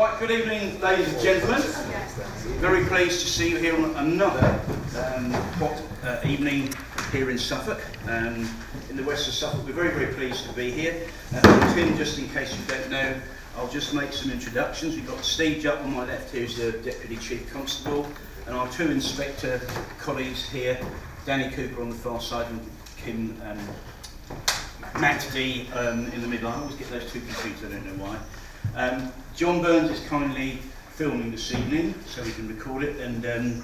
Right, good evening, ladies and gentlemen. Very pleased to see you here on another hot evening here in Suffolk, in the west of Suffolk. We're very, very pleased to be here. Tim, just in case you don't know, I'll just make some introductions. We've got Steve Jupp on my left, who's the Deputy Chief Constable, and our two Inspector colleagues here, Danny Cooper on the far side and Kim Matt D in the middle. I always get those two confused, I don't know why. John Burns is kindly filming this evening so we can record it, and as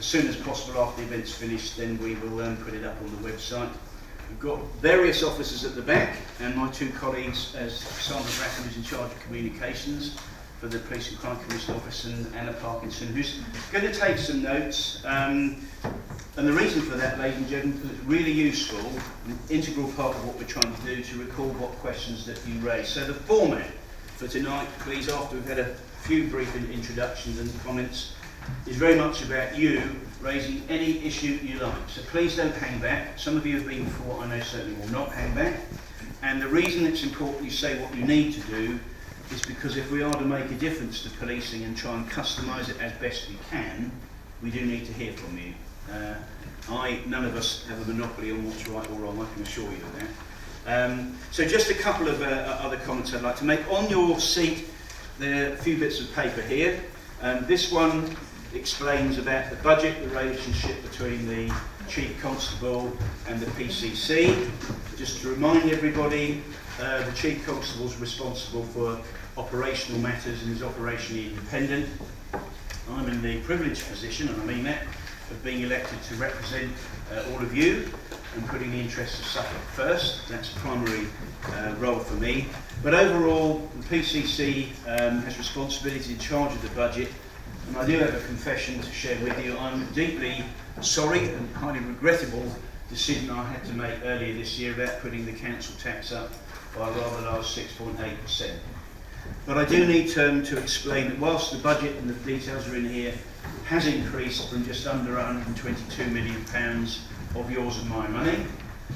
soon as possible after the event's finished, then we will put it up on the website. We've got various officers at the back, and my two colleagues, as Sandra Bracken, who's in charge of communications for the Police and Crime Commission Office, and Anna Parkinson, who's going to take some notes. And the reason for that, ladies and gentlemen, because it's really useful, an integral part of what we're trying to do to record what questions that you raise. So the format for tonight, please, after we've had a few brief introductions and comments, is very much about you raising any issue you like. So please don't hang back. Some of you have been before, I know certainly will not hang back. And the reason it's important you say what you need to do is because if we are to make a difference to policing and try and customise it as best we can, we do need to hear from you. None of us have a monopoly on what's right or wrong, I can assure you of that. So just a couple of other comments I'd like to make. On your seat, there are a few bits of paper here. This one explains about the budget, the relationship between the Chief Constable and the PCC. Just to remind everybody, the Chief Constable is responsible for operational matters and is operationally independent. I'm in the privileged position, and I mean that, of being elected to represent all of you and putting the interests of Suffolk first. That's a primary role for me. But overall, the PCC has responsibility in charge of the budget, and I do have a confession to share with you. I'm deeply sorry and highly regrettable decision I had to make earlier this year about putting the council tax up by a rather large 6.8%. But I do need to explain that whilst the budget and the details are in here has increased from just under £122 million of yours and my money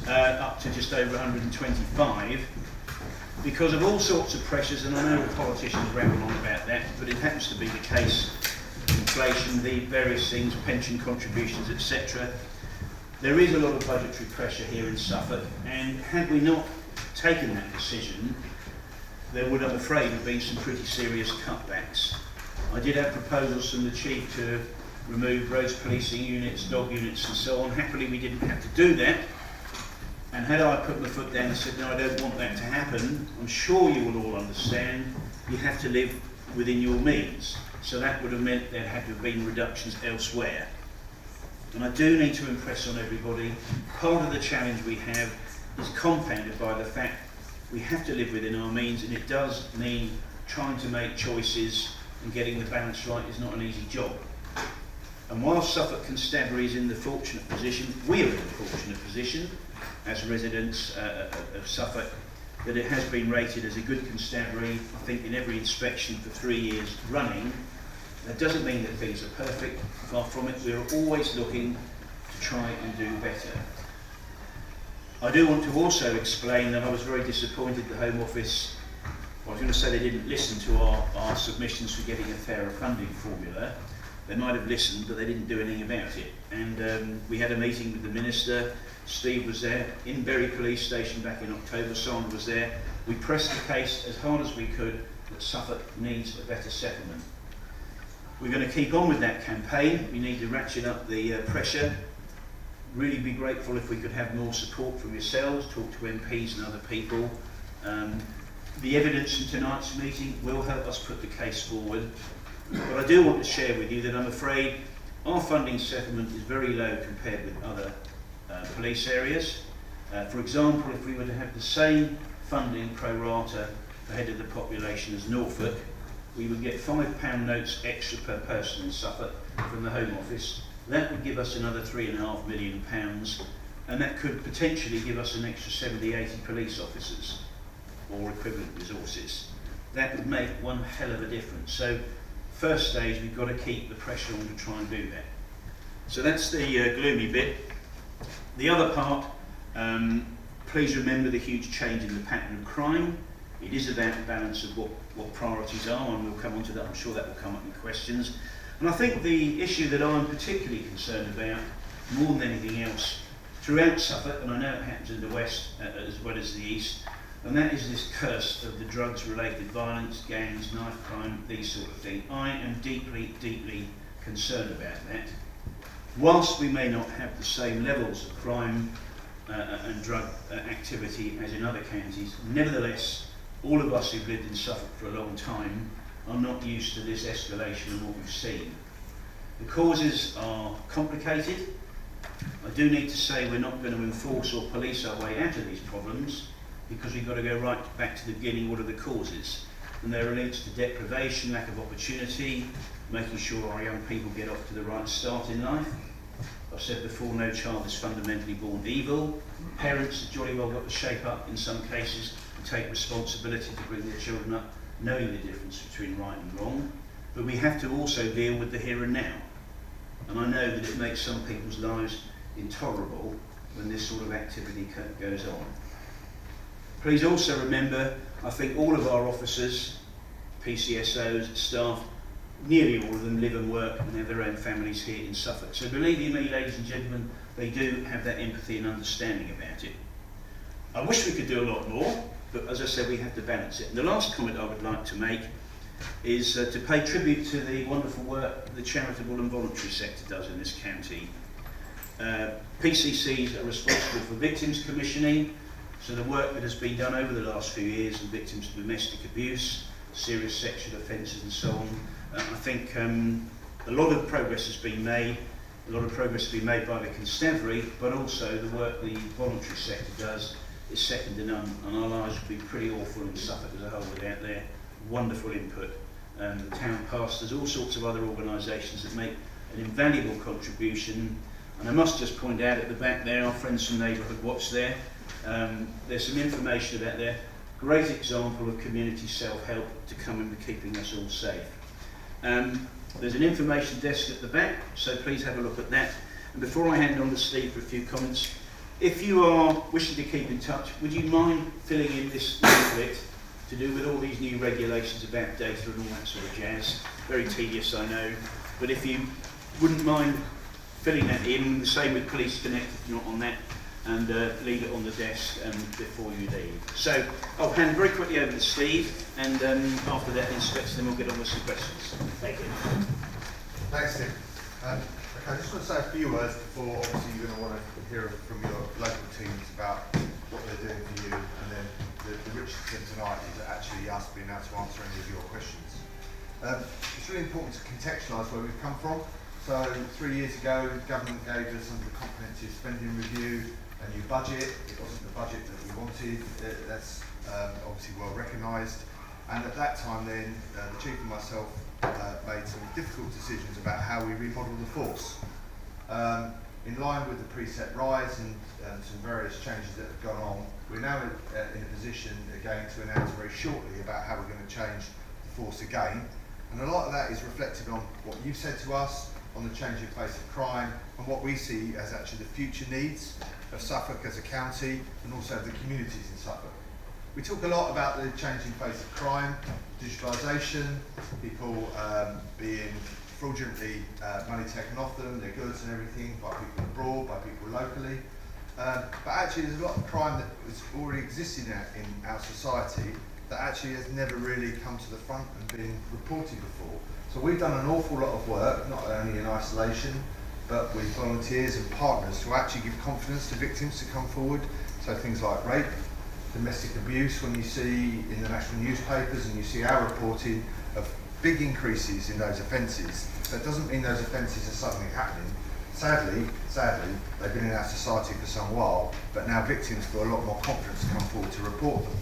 up to just over 125, because of all sorts of pressures, and I know the politicians ramble on about that, but it happens to be the case. Inflation, the various things, pension contributions, etc. There is a lot of budgetary pressure here in Suffolk, and had we not taken that decision, there would, I'm afraid, have been some pretty serious cutbacks. I did have proposals from the Chief to remove roads policing units, dog units and so on. Happily, we didn't have to do that. And had I put my foot down and said, no, I don't want that to happen, I'm sure you will all understand you have to live within your means. So that would have meant there had to have been reductions elsewhere. And I do need to impress on everybody, part of the challenge we have is compounded by the fact we have to live within our means, and it does mean trying to make choices and getting the balance right is not an easy job. And while Suffolk Constabulary is in the fortunate position, we are in the fortunate position as residents of Suffolk, that it has been rated as a good constabulary, I think, in every inspection for 3 years running. That doesn't mean that things are perfect, far from it. We're always looking to try and do better. I do want to also explain that I was very disappointed the Home Office, I was going to say they didn't listen to our submissions for getting a fairer funding formula. They might have listened, but they didn't do anything about it. And we had a meeting with the Minister. Steve was there, in Bury Police Station back in October. Sandra was there. We pressed the case as hard as we could that Suffolk needs a better settlement. We're going to keep on with that campaign. We need to ratchet up the pressure. Really be grateful if we could have more support from yourselves, talk to MPs and other people. The evidence in tonight's meeting will help us put the case forward. But I do want to share with you that I'm afraid our funding settlement is very low compared with other police areas. For example, if we were to have the same funding pro rata per head of the population as Norfolk, we would get £5 notes extra per person in Suffolk from the Home Office. That would give us another £3.5 million, and that could potentially give us an extra 70, 80 police officers or equivalent resources. That would make one hell of a difference. So first stage, we've got to keep the pressure on to try and do that. So that's the gloomy bit. The other part, please remember the huge change in the pattern of crime. It is about the balance of what priorities are, and we'll come on to that. I'm sure that will come up in questions. And I think the issue that I'm particularly concerned about, more than anything else, throughout Suffolk, and I know it happens in the west as well as the east, and that is this curse of the drugs-related violence, gangs, knife crime, these sort of things. I am deeply, deeply concerned about that. Whilst we may not have the same levels of crime and drug activity as in other counties, nevertheless, all of us who've lived in Suffolk for a long time are not used to this escalation of what we've seen. The causes are complicated. I do need to say we're not going to enforce or police our way out of these problems, because we've got to go right back to the beginning. What are the causes? And there are links to deprivation, lack of opportunity, making sure our young people get off to the right start in life. I've said before, no child is fundamentally born evil. Parents have jolly well got to shape up in some cases and take responsibility to bring their children up, knowing the difference between right and wrong. But we have to also deal with the here and now. And I know that it makes some people's lives intolerable when this sort of activity goes on. Please also remember, I think all of our officers, PCSOs, staff, nearly all of them live and work and have their own families here in Suffolk. So believe you me, ladies and gentlemen, they do have that empathy and understanding about it. I wish we could do a lot more, but as I said, we have to balance it. And the last comment I would like to make is to pay tribute to the wonderful work the charitable and voluntary sector does in this county. PCCs are responsible for victims commissioning, so the work that has been done over the last few years on victims of domestic abuse, serious sexual offences and so on, I think a lot of progress has been made. A lot of progress has been made by the constabulary, but also the work the voluntary sector does is second to none, and our lives would be pretty awful in Suffolk as a whole without their wonderful input. The town pastors, all sorts of other organisations that make an invaluable contribution. And I must just point out at the back there, our friends from Neighbourhood Watch there, there's some information about there. Great example of community self-help to come in with keeping us all safe. There's an information desk at the back, so please have a look at that. And before I hand on to Steve for a few comments, if you are wishing to keep in touch, would you mind filling in this leaflet to do with all these new regulations about data and all that sort of jazz? Very tedious, I know, but if you wouldn't mind filling that in, the same with Police Connect if you're not on that, and leave it on the desk before you leave. So I'll hand very quickly over to Steve, and after that inspector, then we'll get on with some questions. Thank you. Thanks, Tim. Okay, I just want to say a few words before, obviously you're going to want to hear from your local teams about what they're doing for you, and then the richest thing tonight is actually us being able to answer any of your questions. It's really important to contextualise where we've come from. So 3 years ago, the government gave us under the comprehensive spending review a new budget. It wasn't the budget that we wanted. That's obviously well recognised. And at that time then, the Chief and myself made some difficult decisions about how we remodel the force. In line with the preset rise and some various changes that have gone on, we're now in a position again to announce very shortly about how we're going to change the force again. And a lot of that is reflected on what you've said to us, on the changing face of crime, and what we see as actually the future needs of Suffolk as a county, and also the communities in Suffolk. We talk a lot about the changing face of crime, digitalisation, people being fraudulently money taken off them, their goods and everything, by people abroad, by people locally. But actually there's a lot of crime that is already existing in our society that actually has never really come to the front and been reported before. So we've done an awful lot of work, not only in isolation, but with volunteers and partners to actually give confidence to victims to come forward. So things like rape, domestic abuse, when you see in the national newspapers and you see our reporting of big increases in those offences, that doesn't mean those offences are suddenly happening. Sadly, they've been in our society for some while, but now victims feel a lot more confidence to come forward to report them.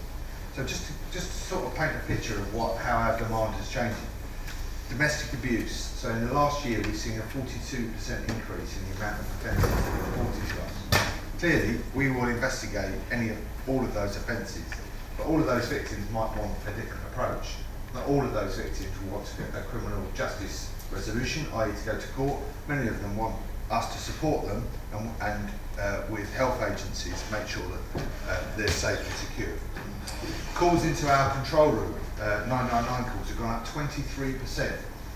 So just to sort of paint a picture of how our demand is changing. Domestic abuse. So in the last year, we've seen a 42% increase in the amount of offences that are reported to us. Clearly, we will investigate all of those offences, but all of those victims might want a different approach. Not all of those victims will want to get a criminal justice resolution, i.e. to go to court. Many of them want us to support them and with health agencies make sure that they're safe and secure. Calls into our control room, 999 calls, have gone up 23%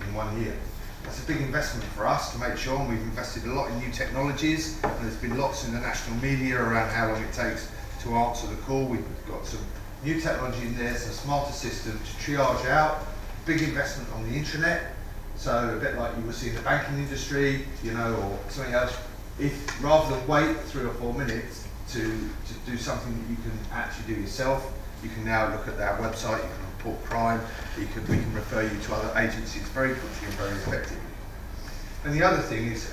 in 1 year. That's a big investment for us to make sure, and we've invested a lot in new technologies, and there's been lots in the national media around how long it takes to answer the call. We've got some new technology in there, some smarter system to triage out, big investment on the intranet, so a bit like you will see in the banking industry, you know, or something else. If rather than wait 3 or 4 minutes to do something that you can actually do yourself, you can now look at our website, you can report crime, we can refer you to other agencies very quickly and very effectively. And the other thing is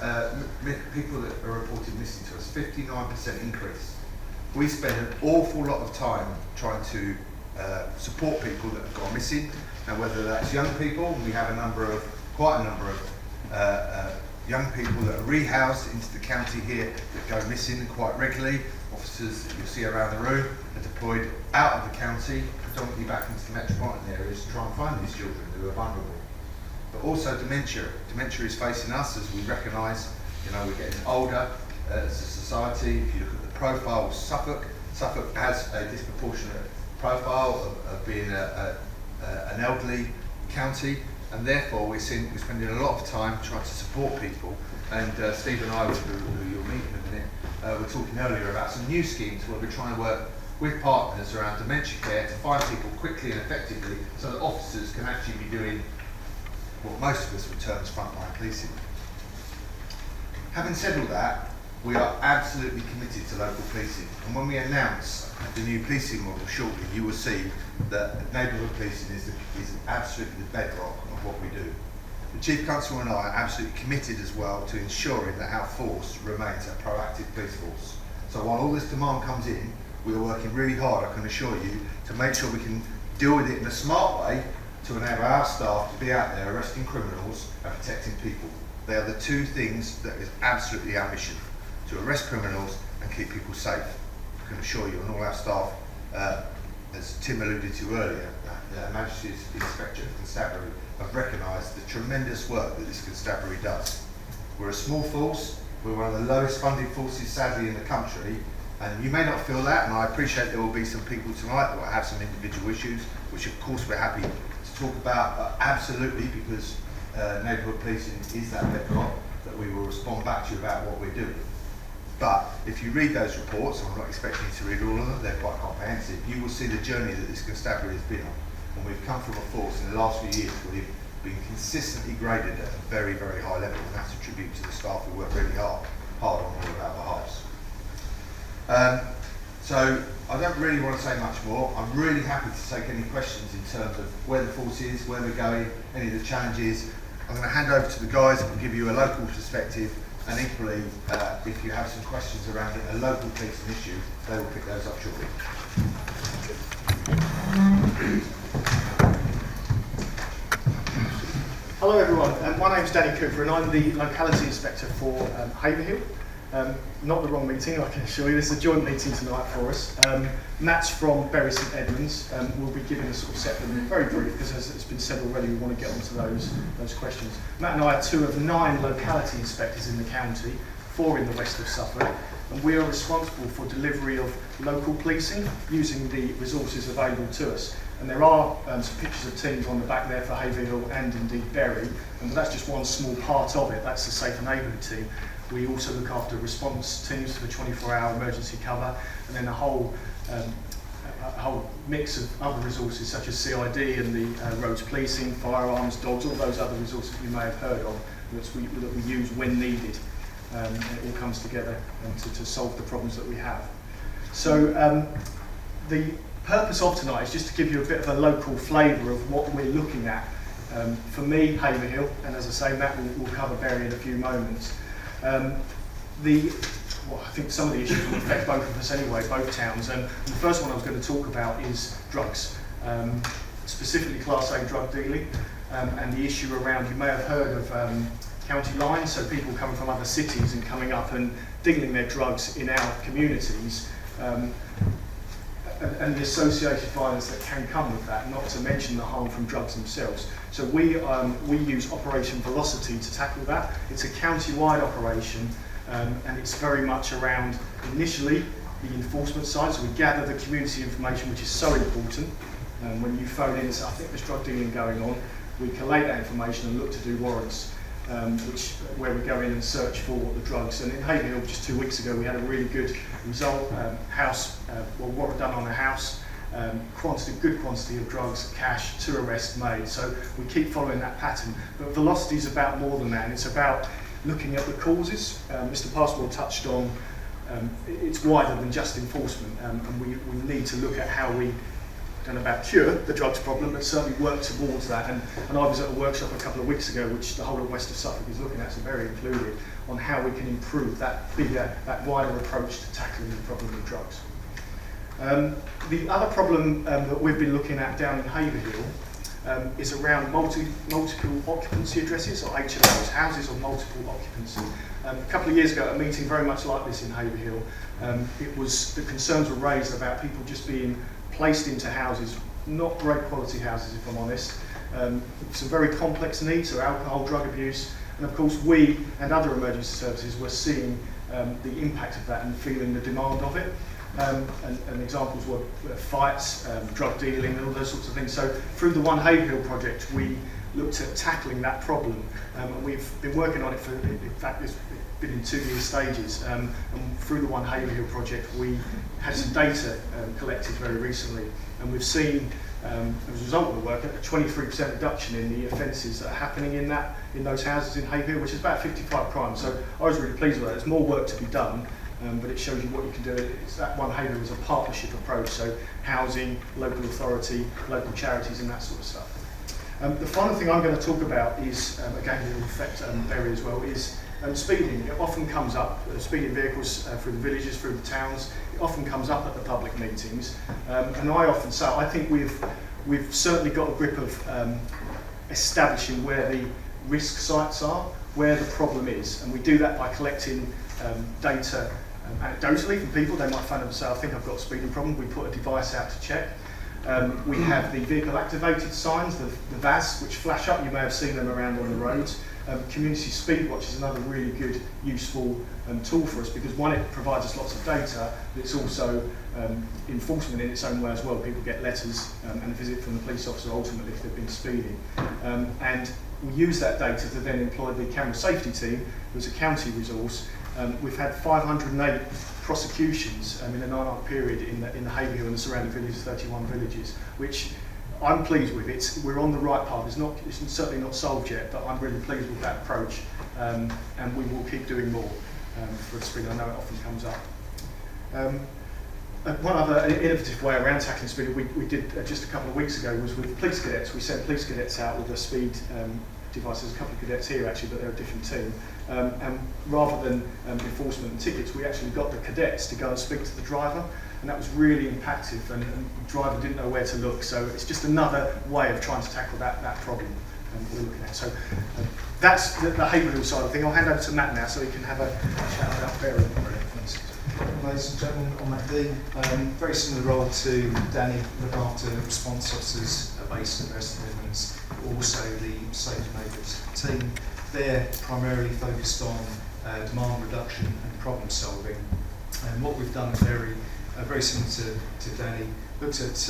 people that are reported missing to us, 59% increase. We spend an awful lot of time trying to support people that have gone missing, and whether that's young people, we have quite a number of young people that are rehoused into the county here that go missing quite regularly. Officers that you'll see around the room are deployed out of the county, predominantly back into the metropolitan areas to try and find these children who are vulnerable. But also dementia. Dementia is facing us as we recognise, you know, we're getting older as a society. If you look at the profile of Suffolk has a disproportionate profile of being an elderly county, and therefore we're spending a lot of time trying to support people. And Steve and I, who you'll meet in a minute, were talking earlier about some new schemes where we're trying to work with partners around dementia care to find people quickly and effectively so that officers can actually be doing what most of us would term as frontline policing. Having said all that, we are absolutely committed to local policing, and when we announce the new policing model shortly, you will see that neighbourhood policing is absolutely the bedrock of what we do. The Chief Constable and I are absolutely committed as well to ensuring that our force remains a proactive police force. So while all this demand comes in, we are working really hard, I can assure you, to make sure we can deal with it in a smart way to enable our staff to be out there arresting criminals and protecting people. They are the two things that is absolutely our mission, to arrest criminals and keep people safe. I can assure you, and all our staff, as Tim alluded to earlier, Majesty's Inspector of Constabulary have recognised the tremendous work that this constabulary does. We're a small force, we're one of the lowest funded forces sadly in the country, and you may not feel that, and I appreciate there will be some people tonight that will have some individual issues, which of course we're happy to talk about, absolutely, because neighbourhood policing is that bedrock that we will respond back to you about what we're doing. But if you read those reports, and I'm not expecting you to read all of them, they're quite comprehensive, you will see the journey that this constabulary has been on. And we've come from a force in the last few years where we've been consistently graded at a very, very high level, and that's a tribute to the staff who work really hard on all of our behalves. So I don't really want to say much more. I'm really happy to take any questions in terms of where the force is, where we're going, any of the challenges. I'm going to hand over to the guys that will give you a local perspective, and equally, if you have some questions around a local policing issue, they will pick those up shortly. Hello everyone, my name's Danny Cooper and I'm the Locality Inspector for Haverhill. Not the wrong meeting, I can assure you, this is a joint meeting tonight for us. Matt's from Bury St Edmunds, will be giving a sort of set them very brief, because as it's been said already, we want to get onto those questions. Matt and I are 2 of 9 locality inspectors in the county, 4 in the west of Suffolk, and we are responsible for delivery of local policing using the resources available to us. And there are some pictures of teams on the back there for Haverhill and indeed Bury, and that's just one small part of it. That's the Safer Neighbourhood team. We also look after response teams for 24-hour emergency cover, and then a whole mix of other resources such as CID and the roads policing, firearms, dogs, all those other resources you may have heard of that we use when needed. It all comes together to solve the problems that we have. So the purpose of tonight is just to give you a bit of a local flavour of what we're looking at. For me, Haverhill, and as I say, Matt will cover Bury in a few moments. I think some of the issues will affect both of us anyway, both towns. And the first one I was going to talk about is drugs, specifically Class A drug dealing, and the issue around, you may have heard of county lines, so people coming from other cities and coming up and dealing their drugs in our communities. and the associated violence that can come with that, not to mention the harm from drugs themselves. So we use Operation Velocity to tackle that. It's a county-wide operation, and it's very much around, initially, the enforcement side. So we gather the community information, which is so important. When you phone in and say, I think there's drug dealing going on, we collate that information and look to do warrants, where we go in and search for the drugs. And in Haverhill, just 2 weeks ago, we had a really good result. Warrant done on a house, good quantity of drugs, cash, 2 arrests made. So we keep following that pattern. But Velocity is about more than that, and it's about looking at the causes. Mr. Passmore touched on it's wider than just enforcement, and we need to look at how we, don't know about cure the drugs problem, but certainly work towards that. And I was at a workshop a couple of weeks ago, which the whole of West of Suffolk is looking at, so very included, on how we can improve that wider approach to tackling the problem of drugs. The other problem that we've been looking at down in Haverhill is around multiple occupancy addresses, or HMOs, houses of multiple occupancy. A couple of years ago, at a meeting very much like this in Haverhill, the concerns were raised about people just being placed into houses, not great quality houses, if I'm honest, some very complex needs, so alcohol, drug abuse, and of course we and other emergency services were seeing the impact of that and feeling the demand of it. And examples were fights, drug dealing, and all those sorts of things. So through the One Haverhill project, we looked at tackling that problem, and we've been working on it for, in fact, it's been in 2-year stages. And through the One Haverhill project, we had some data collected very recently, and we've seen, as a result of the work, a 23% reduction in the offences that are happening in those houses in Haverhill, which is about 55 crimes. So I was really pleased with that. There's more work to be done. But it shows you what you can do. It's that One Haverhill is a partnership approach, so housing, local authority, local charities, and that sort of stuff. The final thing I'm going to talk about is, again, it will affect Bury as well, is speeding. It often comes up, speeding vehicles through the villages, through the towns. It often comes up at the public meetings, and I often say, I think we've certainly got a grip of establishing where the risk sites are, where the problem is, and we do that by collecting data. Anecdotally from people, they might phone up and say, I think I've got a speeding problem. We put a device out to check. We have the vehicle activated signs, the VAS, which flash up. You may have seen them around on the roads. Community Speed Watch is another really good, useful tool for us, because one, it provides us lots of data, but it's also enforcement in its own way as well. People get letters and a visit from the police officer ultimately if they've been speeding. And we use that data to then employ the camera safety team, who's a county resource. We've had 508 prosecutions in a 9-month period in the Haverhill and the surrounding villages, 31 villages, which I'm pleased with. We're on the right path. It's certainly not solved yet, but I'm really pleased with that approach, and we will keep doing more for speed. I know it often comes up. One other innovative way around tackling speed we did just a couple of weeks ago was with police cadets. We sent police cadets out with a speed device. There's a couple of cadets here actually, but they're a different team. And rather than enforcement and tickets, we actually got the cadets to go and speak to the driver, and that was really impactful, and the driver didn't know where to look. So it's just another way of trying to tackle that problem we're looking at. So that's the Haverhill side of the thing. I'll hand over to Matt now so he can have a chat about Bury. Ladies and gentlemen, on that theme, very similar role to Danny, look after response officers based at Bury St Edmunds, also the Safe Neighbours team. They're primarily focused on demand reduction and problem solving. And what we've done very similar to Danny, looked at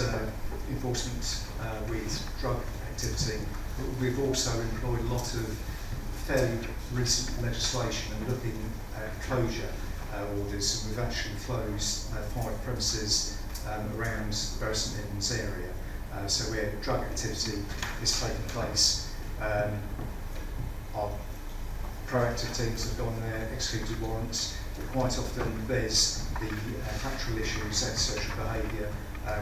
enforcement with drug activity, but we've also employed a lot of fairly recent legislation and looking at closure orders. We've actually closed 5 premises around the Bury St Edmunds area. So where drug activity is taking place, our proactive teams have gone there, executed warrants, but quite often there's the factual issues, antisocial behaviour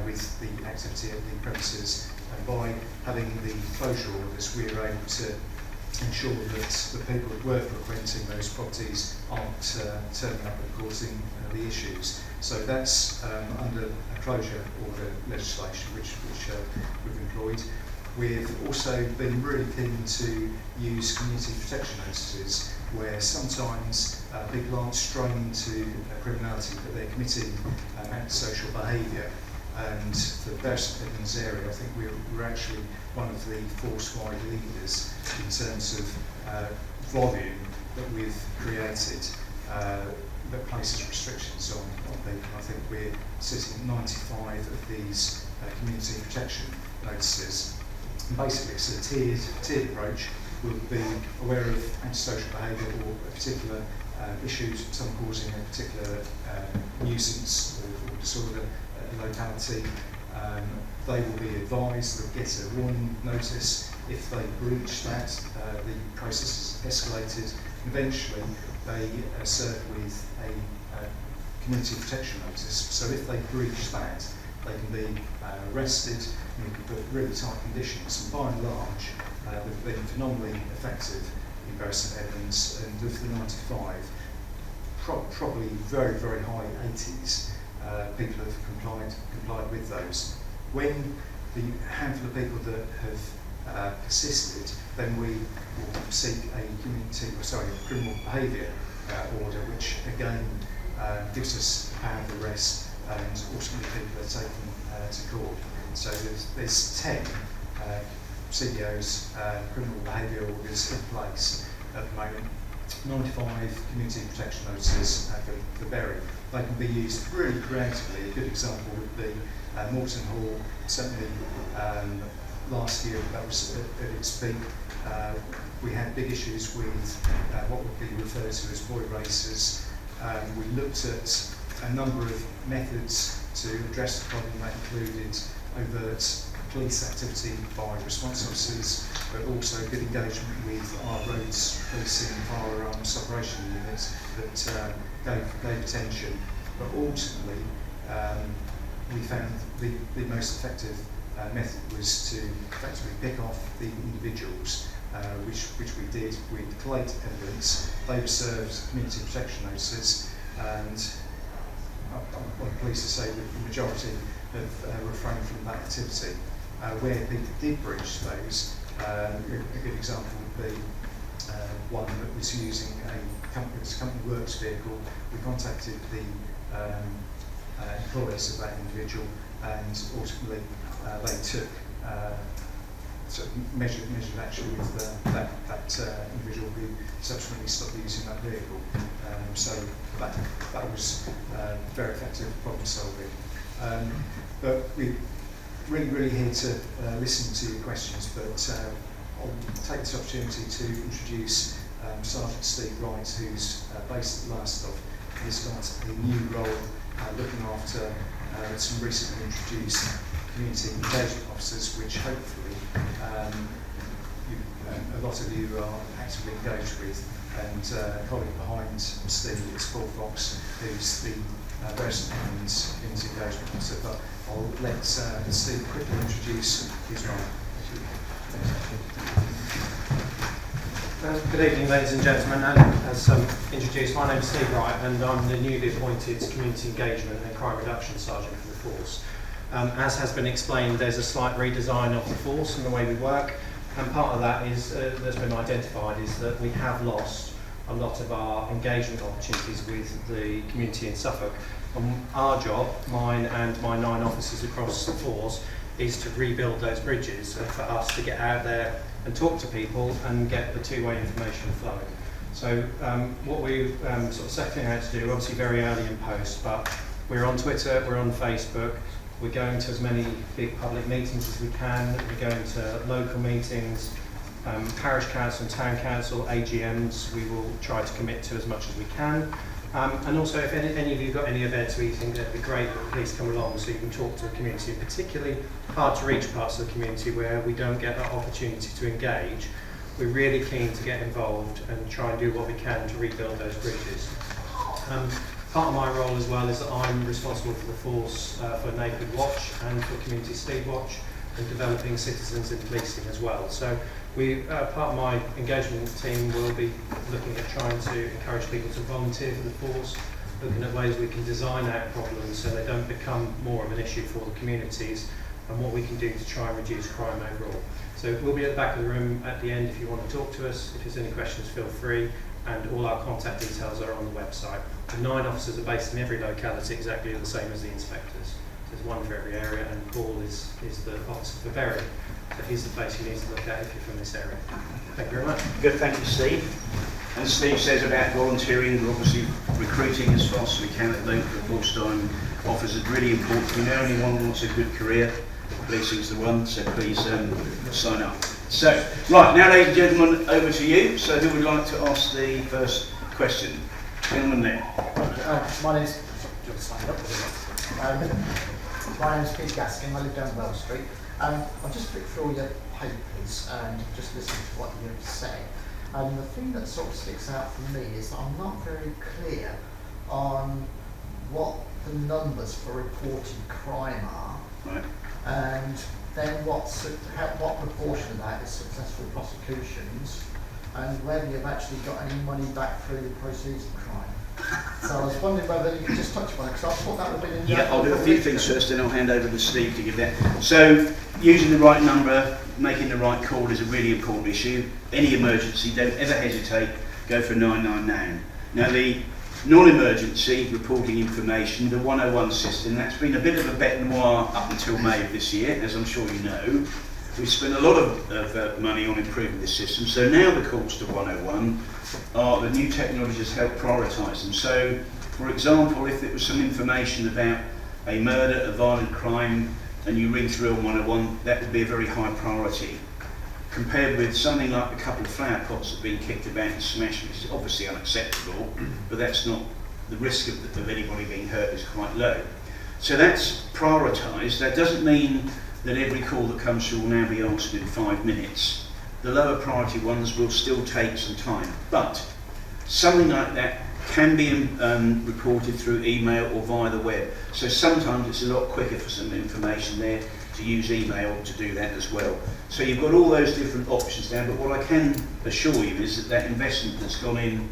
with the activity at the premises, and by having the closure orders we're able to ensure that the people that were frequenting those properties aren't turning up and causing the issues. So that's under a closure order legislation which we've employed. We've also been really keen to use community protection notices, where sometimes people aren't straying into criminality, but they're committing antisocial behaviour. And for the Bury St Edmunds area, I think we're actually one of the force-wide leaders in terms of volume that we've created that places restrictions on people. I think we're sitting at 95 of these community protection notices. And basically, it's a tiered approach. We'll be aware of antisocial behaviour or a particular issues, someone causing a particular nuisance or disorder at a locality. They will be advised, they'll get a warning notice. If they breach that, the process is escalated. Eventually, they are served with a community protection notice. So if they breach that, they can be arrested, and we can put really tight conditions. And by and large, they've been phenomenally effective in Bury St Edmunds, and of the 95, probably very, very high 80s, people have complied with those. When the handful of people that have persisted, then we will seek a criminal behaviour order, which again gives us power of arrest, and ultimately people are taken to court. So there's 10 CBOs, criminal behaviour orders in place at the moment. 95 community protection notices for Bury. They can be used really creatively. A good example would be Morton Hall. Certainly last year, that was at its peak. We had big issues with what would be referred to as boy racers. We looked at a number of methods to address the problem. That included overt police activity by response officers, but also good engagement with our roads policing firearms operation units that gave attention. But ultimately, we found the most effective method was to effectively pick off the individuals, which we did. We collate evidence. They were served community protection notices, and I'm pleased to say that the majority have refrained from that activity. Where people did breach those, a good example would be one that was using a company works vehicle. We contacted the employers of that individual, and ultimately they took sort of measured action with that individual who subsequently stopped using that vehicle. So that was very effective problem solving. But we really here to listen to your questions, but I'll take this opportunity to introduce Sergeant Steve Wright, who's based at Lowestoft. He's got a new role looking after some recently introduced community engagement officers, which hopefully a lot of you are actively engaged with. And a colleague behind Steve is Paul Fox, who's the Bury St Edmunds community engagement officer. But I'll let Steve quickly introduce his role. Good evening, ladies and gentlemen. And as introduced, my name is Steve Wright, and I'm the newly appointed Community Engagement and Crime Reduction Sergeant for the force. As has been explained, there's a slight redesign of the force and the way we work, and part of that is that's been identified is that we have lost a lot of our engagement opportunities with the community in Suffolk. And our job, mine and my 9 officers across the force, is to rebuild those bridges and for us to get out there and talk to people and get the two-way information flowing. So what we sort of setting out to do, obviously very early in post, but we're on Twitter, we're on Facebook, we're going to as many big public meetings as we can, we're going to local meetings, parish council and town council, AGMs, we will try to commit to as much as we can. And also, if any of you got any events where you think that'd be great, please come along so you can talk to the community, particularly hard to reach parts of the community where we don't get that opportunity to engage. We're really keen to get involved and try and do what we can to rebuild those bridges. Part of my role as well is that I'm responsible for the force for Neighbourhood Watch and for Community Speed Watch and developing citizens in policing as well. So part of my engagement team will be looking at trying to encourage people to volunteer for the force, looking at ways we can design out problems so they don't become more of an issue for the communities, and what we can do to try and reduce crime overall. So we'll be at the back of the room at the end if you want to talk to us. If there's any questions, feel free, and all our contact details are on the website. The 9 officers are based in every locality exactly the same as the inspectors. There's one for every area, and Paul is the officer for Bury. So he's the place you need to look at if you're from this area. Thank you very much. Good, thank you, Steve. And Steve says about volunteering, we're obviously recruiting as fast as we can at the moment for full-time officers. It's really important. We know anyone wants a good career. Policing's the one, so please sign up. So, right, now ladies and gentlemen, over to you. So who would like to ask the first question? Gentleman there. My name's my name's Pete Gaskin. I live down Wells Street. I've just looked through all your papers and just listened to what you've said. And the thing that sort of sticks out for me is that I'm not very clear on what the numbers for reported crime are, Right. and then what proportion of that is successful prosecutions, and whether you've actually got any money back through the proceeds of crime. So I was wondering whether you could just touch upon it, because I thought that would have been in Yeah, I'll do a few things first, then I'll hand over to Steve to give that. So, using the right number, making the right call is a really important issue. Any emergency, don't ever hesitate, go for 999. Now, the non-emergency reporting information, the 101 system, that's been a bit of a bête noire up until May of this year, as I'm sure you know. We've spent a lot of money on improving this system, so now the calls to 101 are the new technologies help prioritise them. So, for example, if there was some information about a murder, a violent crime, and you ring through on 101, that would be a very high priority. Compared with something like a couple of flower pots that have been kicked about and smashed, which is obviously unacceptable, but that's not, the risk of anybody being hurt is quite low. So that's prioritised. That doesn't mean that every call that comes through will now be answered in 5 minutes. The lower priority ones will still take some time, but something like that can be reported through email or via the web. So sometimes it's a lot quicker for some information there to use email to do that as well. So you've got all those different options now, but what I can assure you is that that investment that's gone in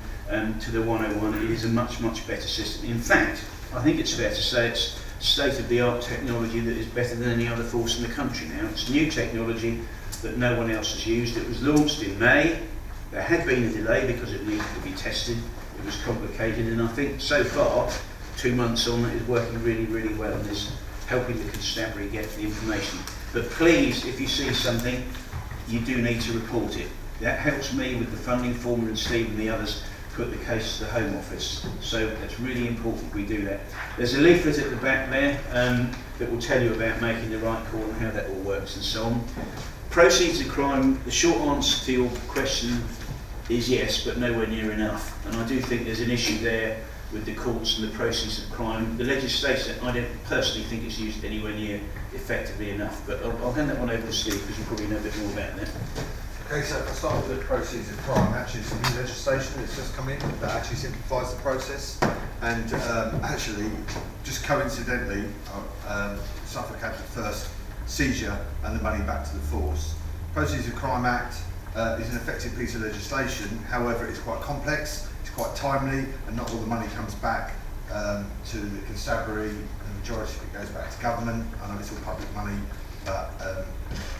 to the 101 is a much, much better system. In fact, I think it's fair to say it's state-of-the-art technology that is better than any other force in the country now. It's new technology that no one else has used. It was launched in May. There had been a delay because it needed to be tested. It was complicated, and I think so far, 2 months on, it is working really, really well and is helping the constabulary get the information. But please, if you see something, you do need to report it. That helps me with the funding formula, and Steve and the others put the case to the Home Office. So that's really important we do that. There's a leaflet at the back there that will tell you about making the right call and how that all works and so on. Proceeds of crime, the short answer to your question is yes, but nowhere near enough. And I do think there's an issue there with the courts and the proceeds of crime. The legislation, I don't personally think it's used anywhere near effectively enough, but I'll hand that one over to Steve because you probably know a bit more about that. Okay, so if I start with the proceeds of crime, actually some new legislation that's just come in that actually simplifies the process, and actually, just coincidentally, Suffolk had the first seizure and the money back to the force. Proceeds of Crime Act is an effective piece of legislation, however it's quite complex, it's quite timely, and not all the money comes back to the constabulary. The majority of it goes back to government. I know it's all public money, but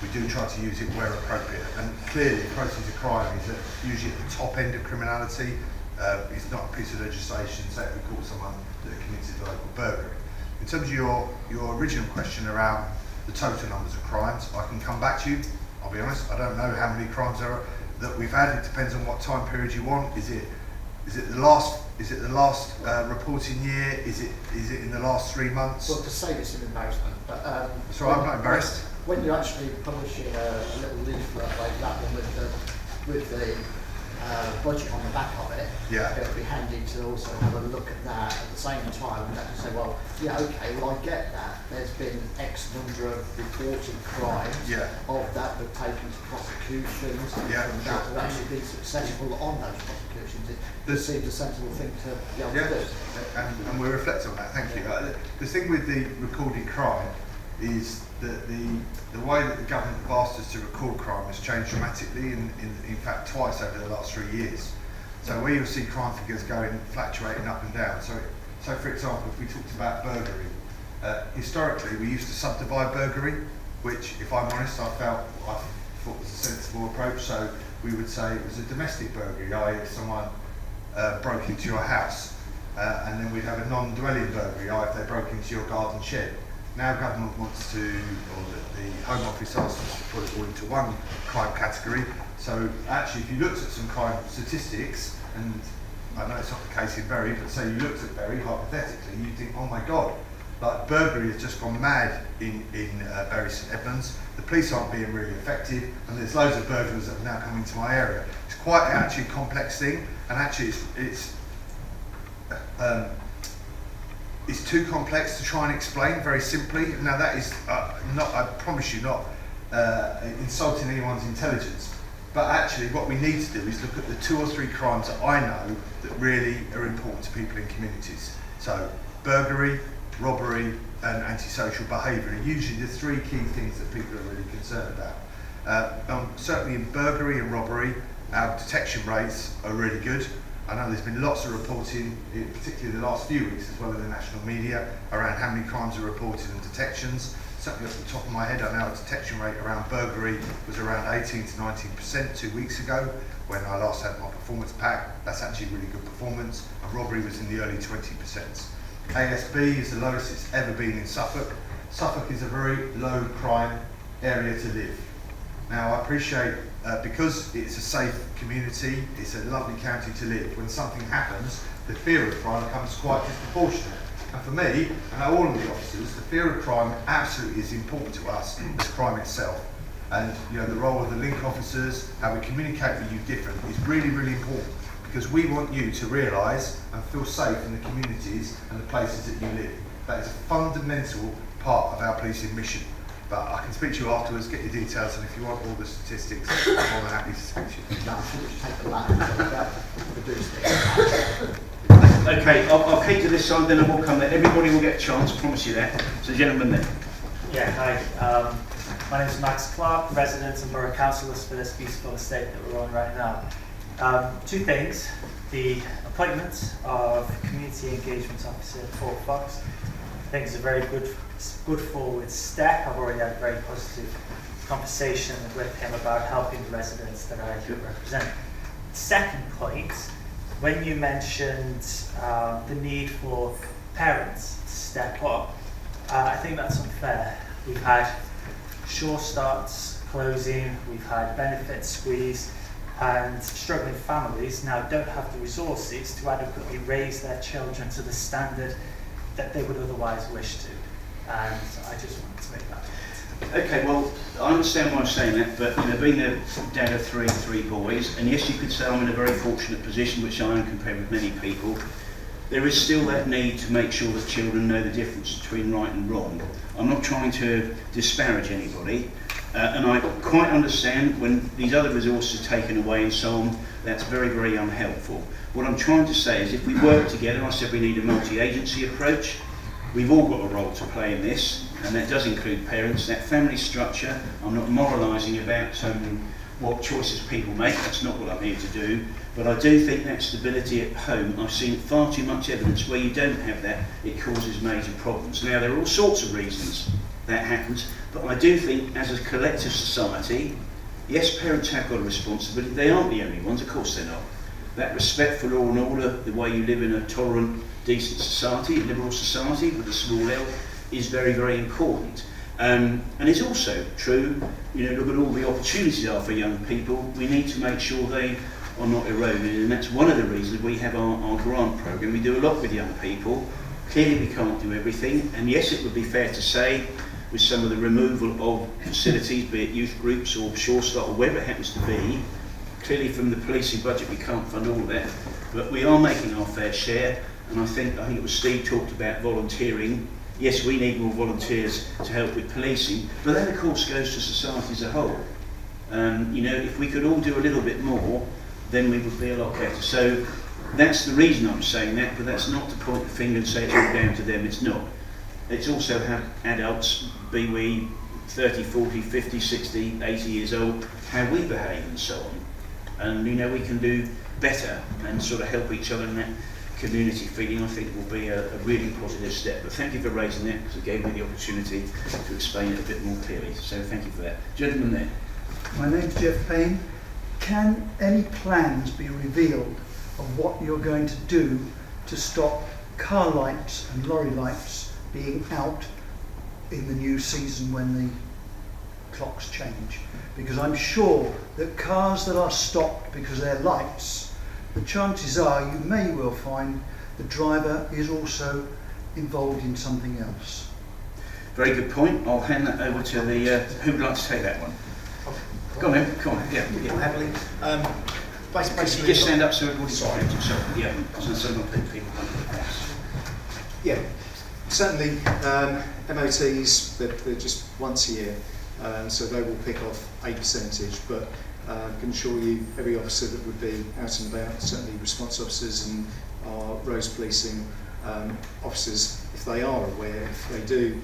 we do try to use it where appropriate. And clearly, proceeds of crime is usually at the top end of criminality. It's not a piece of legislation, say if we caught someone that committed a local burglary. In terms of your original question around the total numbers of crimes, I can come back to you. I'll be honest, I don't know how many crimes there are that we've had. It depends on what time period you want. Is it the last reporting year? Is it in the last 3 months? Well, to say this is an embarrassment, but So I'm not embarrassed. when you're actually publishing a little leaflet like that one with the budget on the back of it, Yeah. it would be handy to also have a look at that at the same time and actually say, well, yeah, okay, well, I get that. There's been X number of reported crimes Yeah. of that have taken to prosecutions, Yeah, and sure. that have actually been successful on those prosecutions. It seems a sensible thing to be able Yeah, to do. and we reflect on that. Thank you. The thing with the recorded crime is that the way that the government have asked us to record crime has changed dramatically, in fact twice over the last 3 years. So where you'll see crime figures fluctuating up and down. So for example, if we talked about burglary, historically we used to subdivide burglary, which, if I'm honest, I thought was a sensible approach. So we would say it was a domestic burglary, i.e. if someone broke into your house, and then we'd have a non-dwelling burglary, i.e. if they broke into your garden shed. now government wants to, or the Home Office asks us to put it all into one crime category. So actually, if you looked at some crime statistics, and I know it's not the case in Bury, but say you looked at Bury, hypothetically, you'd think, oh my God, like burglary has just gone mad in Bury St Edmunds. The police aren't being really effective, and there's loads of burglars that have now come into my area. It's quite actually a complex thing, and actually it's too complex to try and explain very simply. Now that is not, I promise you, not insulting anyone's intelligence, but actually what we need to do is look at the 2 or 3 crimes that I know that really are important to people in communities. So burglary, robbery and antisocial behaviour are usually the 3 key things that people are really concerned about. Certainly in burglary and robbery, our detection rates are really good. I know there's been lots of reporting, particularly the last few weeks as well in the national media, around how many crimes are reported and detections. Certainly off the top of my head, I know our detection rate around burglary was around 18 to 19% 2 weeks ago when I last had my performance pack. That's actually really good performance. And robbery was in the early 20%. ASB is the lowest it's ever been in Suffolk. Suffolk is a very low crime area to live. Now I appreciate, because it's a safe community, it's a lovely county to live, when something happens, the fear of crime becomes quite disproportionate. And for me, and all of the officers, the fear of crime absolutely is important to us as crime itself. And you know, the role of the link officers, how we communicate with you different, is really, really important, because we want you to realise and feel safe in the communities and the places that you live. That is a fundamental part of our policing mission. But I can speak to you afterwards, get your details, and if you want all the statistics, I'm more than happy to speak to you. No, I think we should take the back and produce this. Okay, I'll keep to this side, then I will come there. Everybody will get a chance, I promise you that. So, gentlemen there. Yeah, hi. My name is Max Clark, resident and borough councillor for this beautiful estate that we're on right now. 2 things. The appointment of Community Engagement Officer Paul Fox. I think it's a very good forward step. I've already had a very positive conversation with him about helping the residents that I represent. Second point, when you mentioned the need for parents to step up, I think that's unfair. We've had sure starts closing, we've had benefits squeeze, and struggling families now don't have the resources to adequately raise their children to the standard that they would otherwise wish to. And I just wanted to make that point. Okay, well, I understand why I'm saying that, but you know, being a dad of three boys, and yes, you could say I'm in a very fortunate position, which I am compared with many people, there is still that need to make sure that children know the difference between right and wrong. I'm not trying to disparage anybody, and I quite understand when these other resources are taken away and so on, that's very, very unhelpful. What I'm trying to say is if we work together, I said we need a multi-agency approach. We've all got a role to play in this, and that does include parents. That family structure, I'm not moralising about what choices people make, that's not what I'm here to do, but I do think that stability at home, I've seen far too much evidence where you don't have that, it causes major problems. Now there are all sorts of reasons that happens, but I do think as a collective society, yes, parents have got a responsibility, they aren't the only ones, of course they're not. That respect for law and order, the way you live in a tolerant, decent society, a liberal society with a small L, is very, very important. And it's also true, you know, look at all the opportunities there are for young people. We need to make sure they are not eroded, and that's one of the reasons we have our grant programme. We do a lot with young people. Clearly we can't do everything, and yes, it would be fair to say with some of the removal of facilities, be it youth groups or Sure Start or wherever it happens to be, clearly from the policing budget we can't fund all of that, but we are making our fair share, and I think it was Steve talked about volunteering. Yes, we need more volunteers to help with policing, but that of course goes to society as a whole. You know, if we could all do a little bit more, then we would be a lot better. So that's the reason I'm saying that, but that's not to point the finger and say it's all down to them, it's not. It's also how adults, be we 30, 40, 50, 60, 80 years old, how we behave and so on. And you know, we can do better and sort of help each other in that community feeling, I think will be a really positive step. But thank you for raising that, because it gave me the opportunity to explain it a bit more clearly. So thank you for that. Gentleman there. My name's Jeff Payne. Can any plans be revealed of what you're going to do to stop car lights and lorry lights being out in the new season when the clocks change, because I'm sure that cars that are stopped because they're lights, the chances are you may well find the driver is also involved in something else. Very good point. I'll hand that over to the, who would like to take that one? Come on, come on, yeah. Happily. Could you Basically, just stand up so everybody's sorry. Yeah, so not people yeah, certainly MOTs, they're just once a year, so they will pick off a percentage, but I can assure you every officer that would be out and about, certainly response officers and our roads policing officers, if they are aware, if they do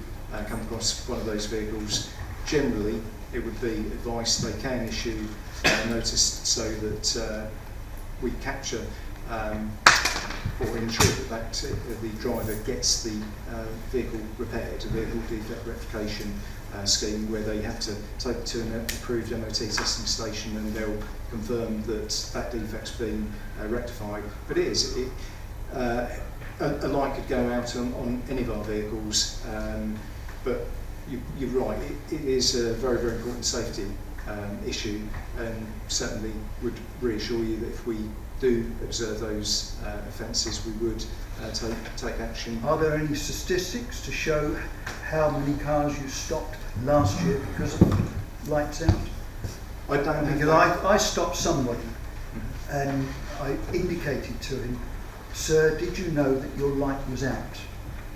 come across one of those vehicles, generally it would be advice they can issue a notice so that we capture or ensure that the driver gets the vehicle repaired, a vehicle defect rectification scheme where they have to take it to an approved MOT testing station and they'll confirm that that defect's been rectified. But it is, a light could go out on any of our vehicles, but you're right, it is a very, very important safety issue, and certainly would reassure you that if we do observe those offences, we would take action. Are there any statistics to show how many cars you stopped last year because of lights out? I don't have Because that. I stopped somebody and I indicated to him, "Sir, did you know that your light was out?"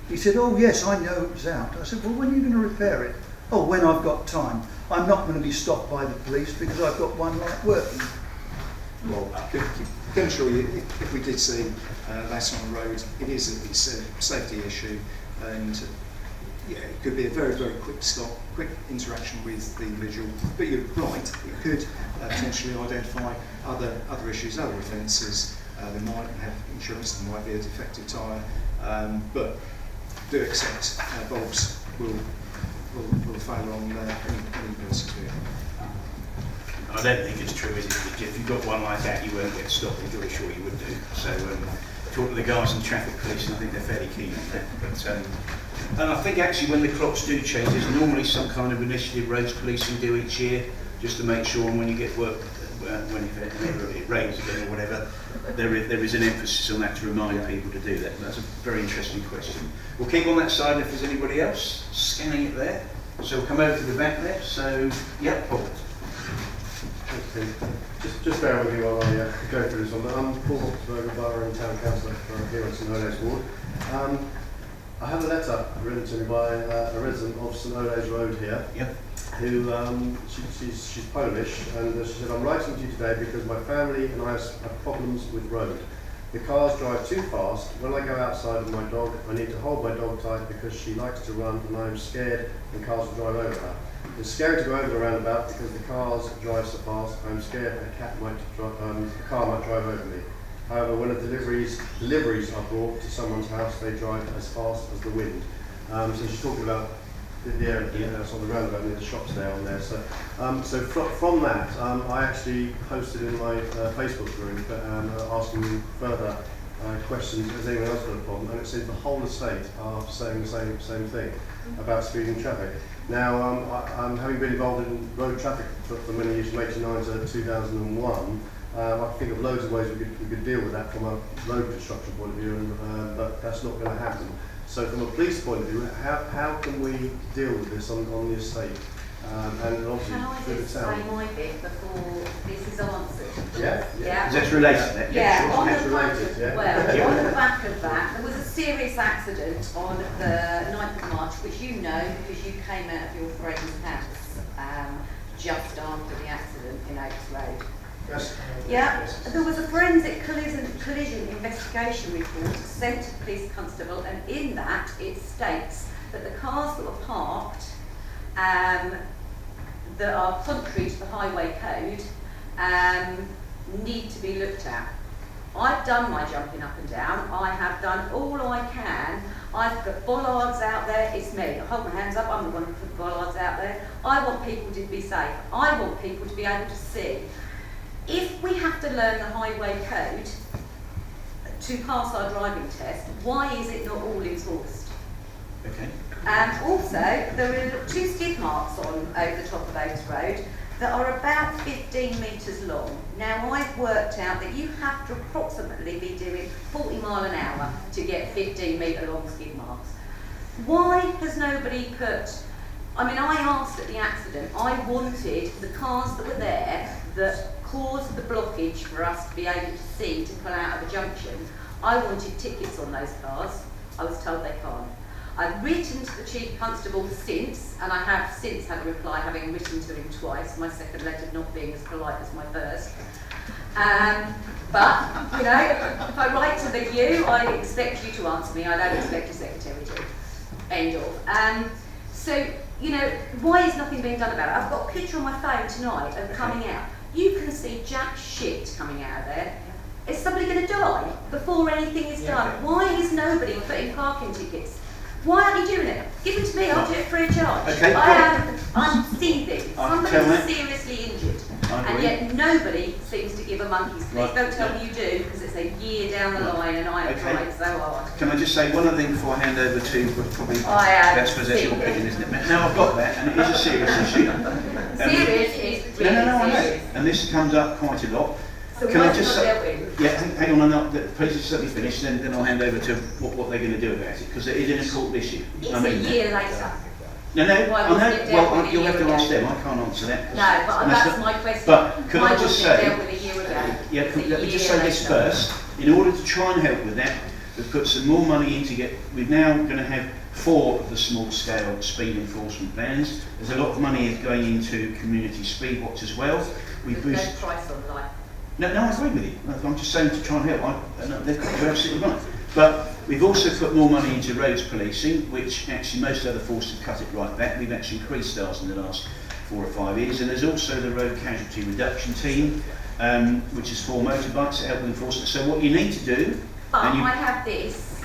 He said, "Oh yes, I know it was out." I said, "Well, when are you going to repair it?" "Oh, when I've got time. I'm not going to be stopped by the police because I've got one light working." Well, I can assure you, if we did see that on the road, it's a safety issue, and yeah, it could be a very, very quick stop, quick interaction with the individual. But you're right, it could potentially identify other issues, other offences. They might have insurance, there might be a defective tyre, but do accept bulbs will fail on any person's vehicle. I don't think it's true, is it? If you've got one like that, you won't get stopped. I'm very sure you would do. So, talk to the guys in traffic police, and I think they're fairly keen on that. But, and I think actually when the clocks do change, there's normally some kind of initiative roads policing do each year, just to make sure when you get work, whenever it rains again or whatever, there is an emphasis on that to remind people to do that. And that's a very interesting question. We'll keep on that side, and if there's anybody else scanning it there. So we'll come over to the back there. So, yeah, Paul. Okay. Just bear with me while I go through this one. I'm Paul Hawksberger, Borough and Town Councillor for here on St Olave's Ward. I have a letter written to me by a resident of St Olave's Road here, Yep. who she's Polish, and she said, "I'm writing to you today because my family and I have problems with road. The cars drive too fast. When I go outside with my dog, I need to hold my dog tight because she likes to run, and I'm scared and cars will drive over her. It's scary to go over the roundabout because the cars drive so fast. I'm scared a car might drive over me. However, when deliveries are brought to someone's house, they drive as fast as the wind." So she's talking about the area that's on the roundabout near the shops there on there. So, from that, I actually posted in my Facebook group asking me further questions. Has anyone else got a problem? And it seems the whole estate are saying the same thing about speeding traffic. Now, I'm having been involved in road traffic for many years, from '89 to 2001. I think of loads of ways we could deal with that from a road construction point of view, but that's not going to happen. So, from a police point of view, how can we deal with this on the estate? And obviously Can I through the just town. say my bit before this is answered? Yeah. Yeah. That's related, that? Yeah, on It's the back related, of, yeah. well, on the back of that, there was a serious accident on the 9th of March, which you know because you came out of your friend's house just after the accident in Oaks Road. Yes. Yeah, there was a forensic collision investigation report sent to the police constable, and in that it states that the cars that were parked that are contrary to the highway code need to be looked at. I've done my jumping up and down. I have done all I can. I've got bollards out there. It's me. I hold my hands up. I'm the one who put bollards out there. I want people to be safe. I want people to be able to see. If we have to learn the highway code to pass our driving test, why is it not all enforced? Okay. Also, there are 2 skid marks on over the top of Oaks Road that are about 15 metres long. Now, I've worked out that you have to approximately be doing 40 mile an hour to get 15 metre long skid marks. Why has nobody put... I mean, I asked at the accident, I wanted the cars that were there that caused the blockage for us to be able to see to pull out of the junction. I wanted tickets on those cars. I was told they can't. I've written to the Chief Constable since, and I have since had a reply, having written to him twice, my second letter not being as polite as my first. But, you know, if I write to the you, I expect you to answer me. I don't expect your secretary to. End of. So, you know, why is nothing being done about it? I've got a picture on my phone tonight of coming out. You can see jack shit coming out of there. Is somebody going to die before anything is done? Why is nobody putting parking tickets? Why aren't you doing it? Give them to me, I'll do it free of charge. Okay, I'm seething. Somebody's seriously injured. And yet nobody seems to give a monkey's. Please don't tell me you do, because it's a year down the line and I have tried so hard. Can I just say one other thing before I hand over to probably best possession opinion, isn't it? Now I've got that, and it is a serious issue. Serious is really no, I serious. know. And this comes up quite a lot. So Can I what's just not say, dealt with? yeah, hang on, please just let me finish, then I'll hand over to what they're going to do about it, because it is in a court issue. It's I mean, a year later. No, Why wasn't it dealt with a you'll year have to ago? ask them, I can't answer that. No, but And that's not- my question. But can Why I just wasn't it say, dealt with a year ago? yeah, It's a let me just year say this later. first. In order to try and help with that, we've put some more money in to get, we're now going to have 4 of the small scale speed enforcement plans. There's a lot of money going into community speed watch as well. We There's boost. no price on life. No, I agree with you. I'm just saying to try and help. You're absolutely right. But we've also put more money into roads policing, which actually most other forces have cut it right back. We've actually increased ours in the last 4 or 5 years. And there's also the road casualty reduction team, which is for motorbikes that help with enforcement. So what you need to do... But I have this,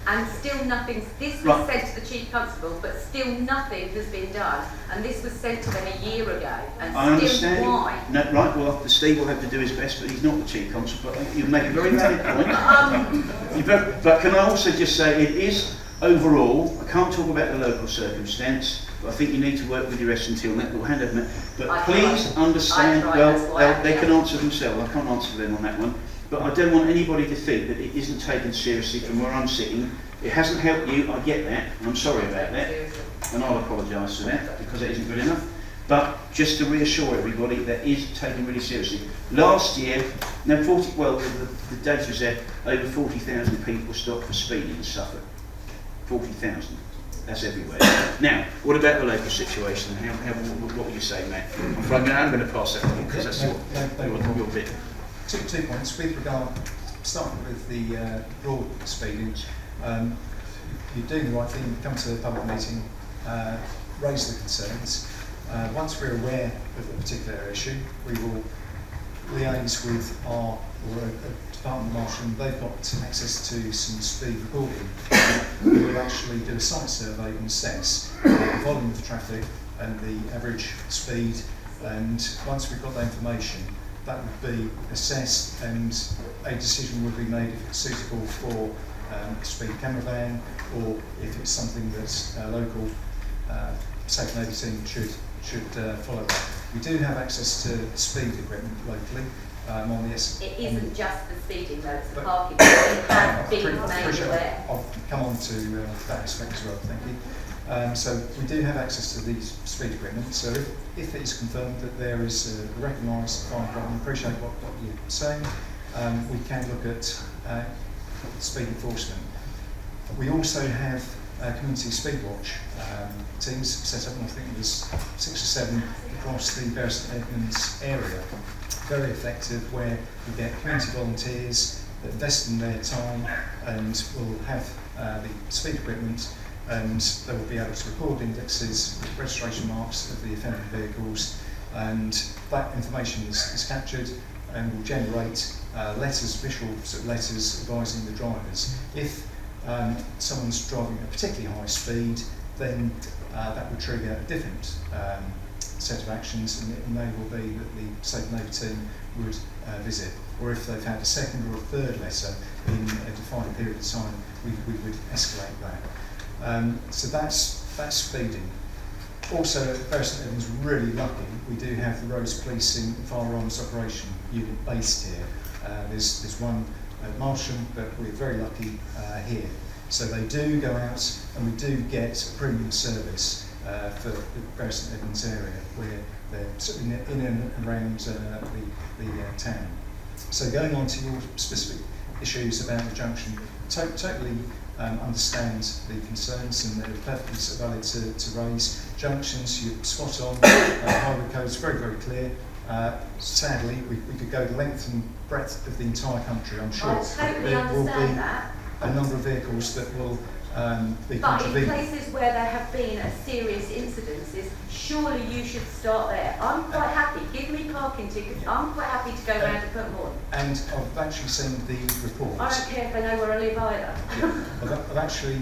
and still nothing. This was sent to the Chief Constable, but still nothing has been done. And this was sent to them a year ago. And I still understand. why? No, right, well, Steve will have to do his best, but he's not the Chief Constable. But you make a very valid point. But can I also just say, it is overall, I can't talk about the local circumstance, but I think you need to work with your S&T on that. We'll hand over. But please understand, they can answer themselves. I can't answer them on that one. But I don't want anybody to think that it isn't taken seriously from where I'm sitting. It hasn't helped you, I get that, and I'm sorry about that, and I'll apologise for that, because it isn't good enough. But just to reassure everybody, that is taken really seriously. Last year, the data is there, over 40,000 people stopped for speeding in Suffolk. 40,000. That's everywhere. Now, what about the local situation? What would you say, Matt? I'm going to pass that on, because that's your bit. Two points. With regard, starting with the broad speeding, you're doing the right thing. You come to the public meeting, raise the concerns. Once we're aware of a particular issue, we will liaise with our department marshal, and they've got access to some speed recording. We will actually do a site survey and assess the volume of traffic and the average speed, and once we've got that information, that would be assessed and a decision would be made if it's suitable for a speed camera van, or if it's something that a local safe navy team should follow that. We do have access to speed equipment locally on the It isn't just the speeding though, it's the parking. It has been made aware. I'll come on to that aspect as well, thank you. So we do have access to these speed equipment, so if it is confirmed that there is a recognised fine problem, appreciate what you're saying, we can look at speed enforcement. We also have community speed watch teams set up, and I think there's 6 or 7 across the Bury St Edmunds area. Very effective, where we get community volunteers that invest in their time and will have the speed equipment, and they will be able to record indexes, registration marks of the offending vehicles, and that information is captured and will generate letters, visual letters advising the drivers. If someone's driving at a particularly high speed, then that would trigger a different set of actions, and it may well be that the Safe Navy team would visit. Or if they've had a second or a third letter in a defined period of time, we would escalate that. So that's speeding. Also, at Bury St Edmunds, really lucky, we do have the Roads Policing Firearms Operation Unit based here. There's one at Marsham, but we're very lucky here. So they do go out and we do get a premium service for the Bury St Edmunds area, where they're sort of in and around the town. So going on to your specific issues about the junction, totally understand the concerns, and they're perfectly valid to raise. Junctions, you're spot on. Highway code is very, very clear. Sadly, we could go the length and breadth of the entire country. I'm sure I totally there will understand be that. a number of vehicles that will be But in contravened. places where there have been serious incidences, surely you should start there. I'm quite happy. Give me parking tickets. I'm quite happy to go round and put them on. And I've actually seen the report. I don't care if they know where I live either. I've actually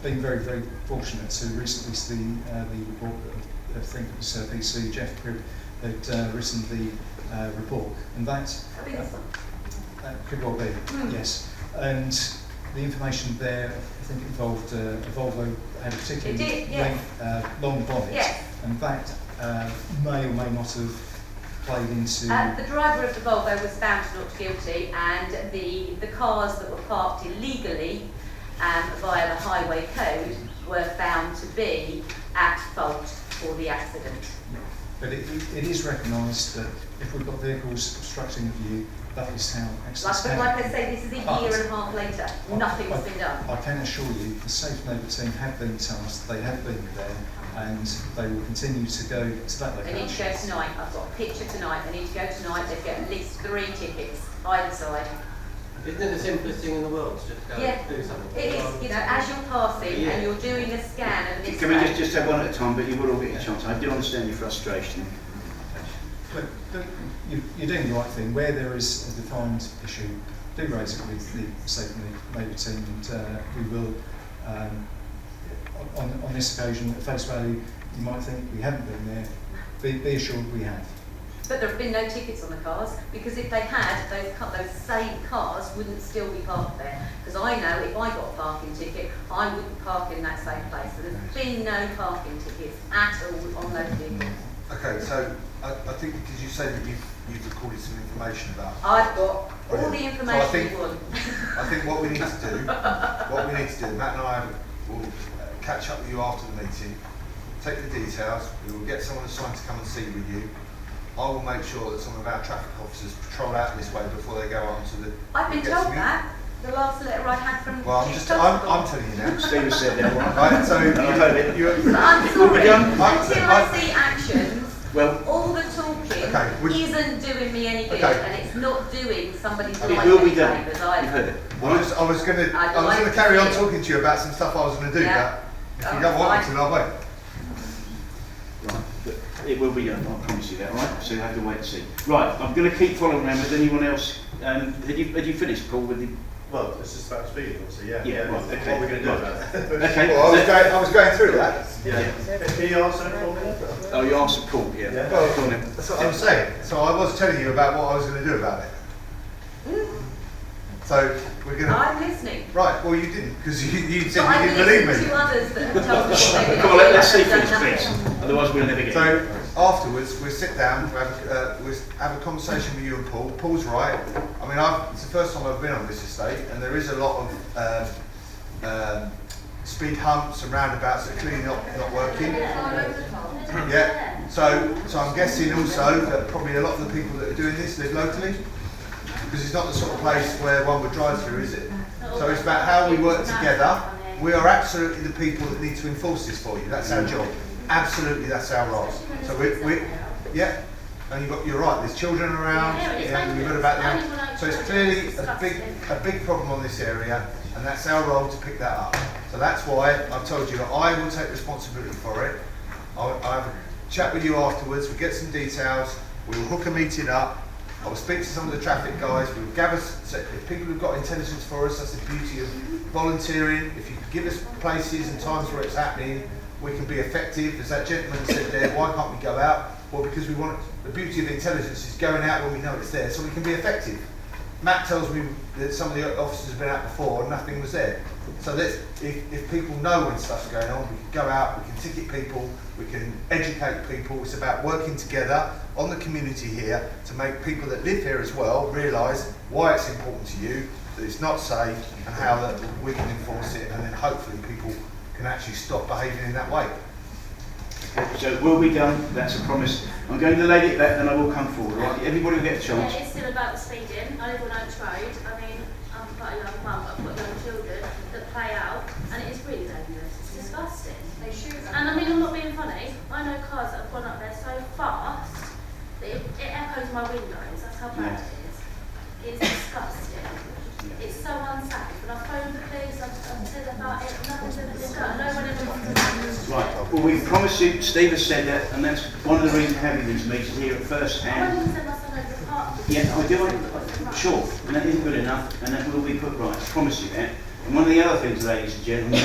been very, very fortunate to recently see the report. I think it was PC Jeff Cribb had written the report, and that I think it's could well be, yes. And the information there, I think, involved a Volvo had a particularly It did, yes. long bonnet, Yes. and that may or may not have played into. The driver of the Volvo was found not guilty, and the cars that were parked illegally via the highway code were found to be at fault for the accident. But it is recognised that if we've got vehicles obstructing the view, that is how accidents But can like I say, this is a year and a half later. Nothing's been done. I can assure you, the Safe Neighbour team have been tasked, they have been there, and they will continue to go to that They need to go location. tonight. I've got a picture tonight. They need to go tonight. They've got at least 3 tickets either side. Isn't it the simplest thing in the world to just go Yeah, do something? it is. You know, as you're passing and you're doing a scan of this. Can we road, just have one at a time, but you will all get a chance. I do understand your frustration. But you're doing the right thing. Where there is a defined issue, do raise it with the Safe Neighbour team, and we will, on this occasion, at face value, you might think we haven't been there. Be assured we have. But there have been no tickets on the cars, because if they had, those same cars wouldn't still be parked there. Because I know if I got a parking ticket, I wouldn't park in that same place. So there's been no parking tickets at all on those vehicles. Okay, so I think because you say that you've recorded some information about. I've got all the Brilliant. information So you want. I think what we need to do, Matt and I will catch up with you after the meeting, take the details, we will get someone assigned to come and see with you. I will make sure that some of our traffic officers patrol out this way before they go on to the. I've been told that. The last letter I had from Well, Chief I'm Constable. telling you now. Steve has said that. Right, so I've heard it. But I'm sorry, done? until I see actions, Well, all the talking Okay, isn't doing me any good, Okay. and it's not doing somebody's it life will be any done. favours You've either. heard it. I was going to carry on talking to you about some stuff I was going to do, Yeah. but if you don't want me to, I'll wait. Right, but it will be done, I promise you that, right? So you have to wait and see. Right, I'm going to keep following around with anyone else. Had you finished, Paul, with the... Well, it's just about speeding, obviously, yeah. Yeah, right, okay. What are we going to do Right. about it? Okay. Well, I was going through that. Yeah. Can you answer that for me? Oh, you asked Paul, yeah. Yeah. Well, Go on then. that's what I was saying. So I was telling you about what I was going to do about it. So we're going to... I'm listening. Right, well you didn't, because you said But you I've didn't believe listened me. to others that have told me what they Come on, let's see They've finish, done please. nothing. Otherwise we'll never get it. So afterwards, we'll sit down, we'll have a conversation with you and Paul. Paul's right. I mean, it's the first time I've been on this estate, and there is a lot of speed humps and roundabouts that are clearly not working. Yeah. So I'm guessing also that probably a lot of the people that are doing this live locally, because it's not the sort of place where one would drive through, is it? So it's about how we work together. We are absolutely the people that need to enforce this for you. That's our job. Absolutely, that's our role. So yeah. And you're right. There's children around. Yeah, we've heard about them. So it's clearly a big problem on this area, and that's our role to pick that up. So that's why I've told you that I will take responsibility for it. I'll have a chat with you afterwards. We'll get some details. We'll hook a meeting up. I will speak to some of the traffic guys. We'll gather. So if people have got intelligence for us, that's the beauty of volunteering. If you could give us places and times where it's happening, we can be effective. As that gentleman said there, why can't we go out? Well, because we want. The beauty of intelligence is going out when we know it's there, so we can be effective. Matt tells me that some of the officers have been out before and nothing was there. So that if people know when stuff's going on, we can go out, we can ticket people, we can educate people. It's about working together on the community here to make people that live here as well realise why it's important to you, that it's not safe, and how that we can enforce it, and then hopefully people can actually stop behaving in that way. So it will be done, that's a promise. I'm going to lay it back and I will come forward, right? Everybody will get a chance. Yeah, it's still about the speeding. I live on Oaks Road. I mean, I'm quite a young mum, but I've got young children that play out, and it is really dangerous. It's disgusting. They shoot them. And I mean, I'm not being funny. I know cars that have gone up there so fast that it echoes my windows. That's how bad it is. It's disgusting. It's so unsafe. And I've phoned the police, I've said about it, nothing's ever been done. No one ever wants to do it. Right, well we promised you, Steve has said that, and that's one of the reasons having these meetings here at first hand. I send my son over the park. Yeah, I do, sure, and that isn't good enough, and that will be put right, I promise you that. And one of the other things, ladies and gentlemen,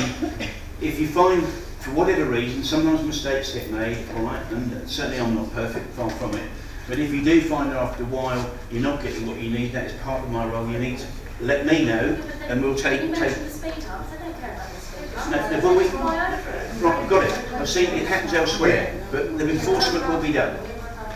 if you find, for whatever reason, sometimes mistakes get made, alright, and certainly I'm not perfect, far from it, but if you do find that after a while you're not getting what you need, that is part of my role, you need to let me know, and we'll take... You mentioned the speed humps, I don't care about the speed humps. No, well, right, got it. I've seen it happens elsewhere, but the enforcement will be done.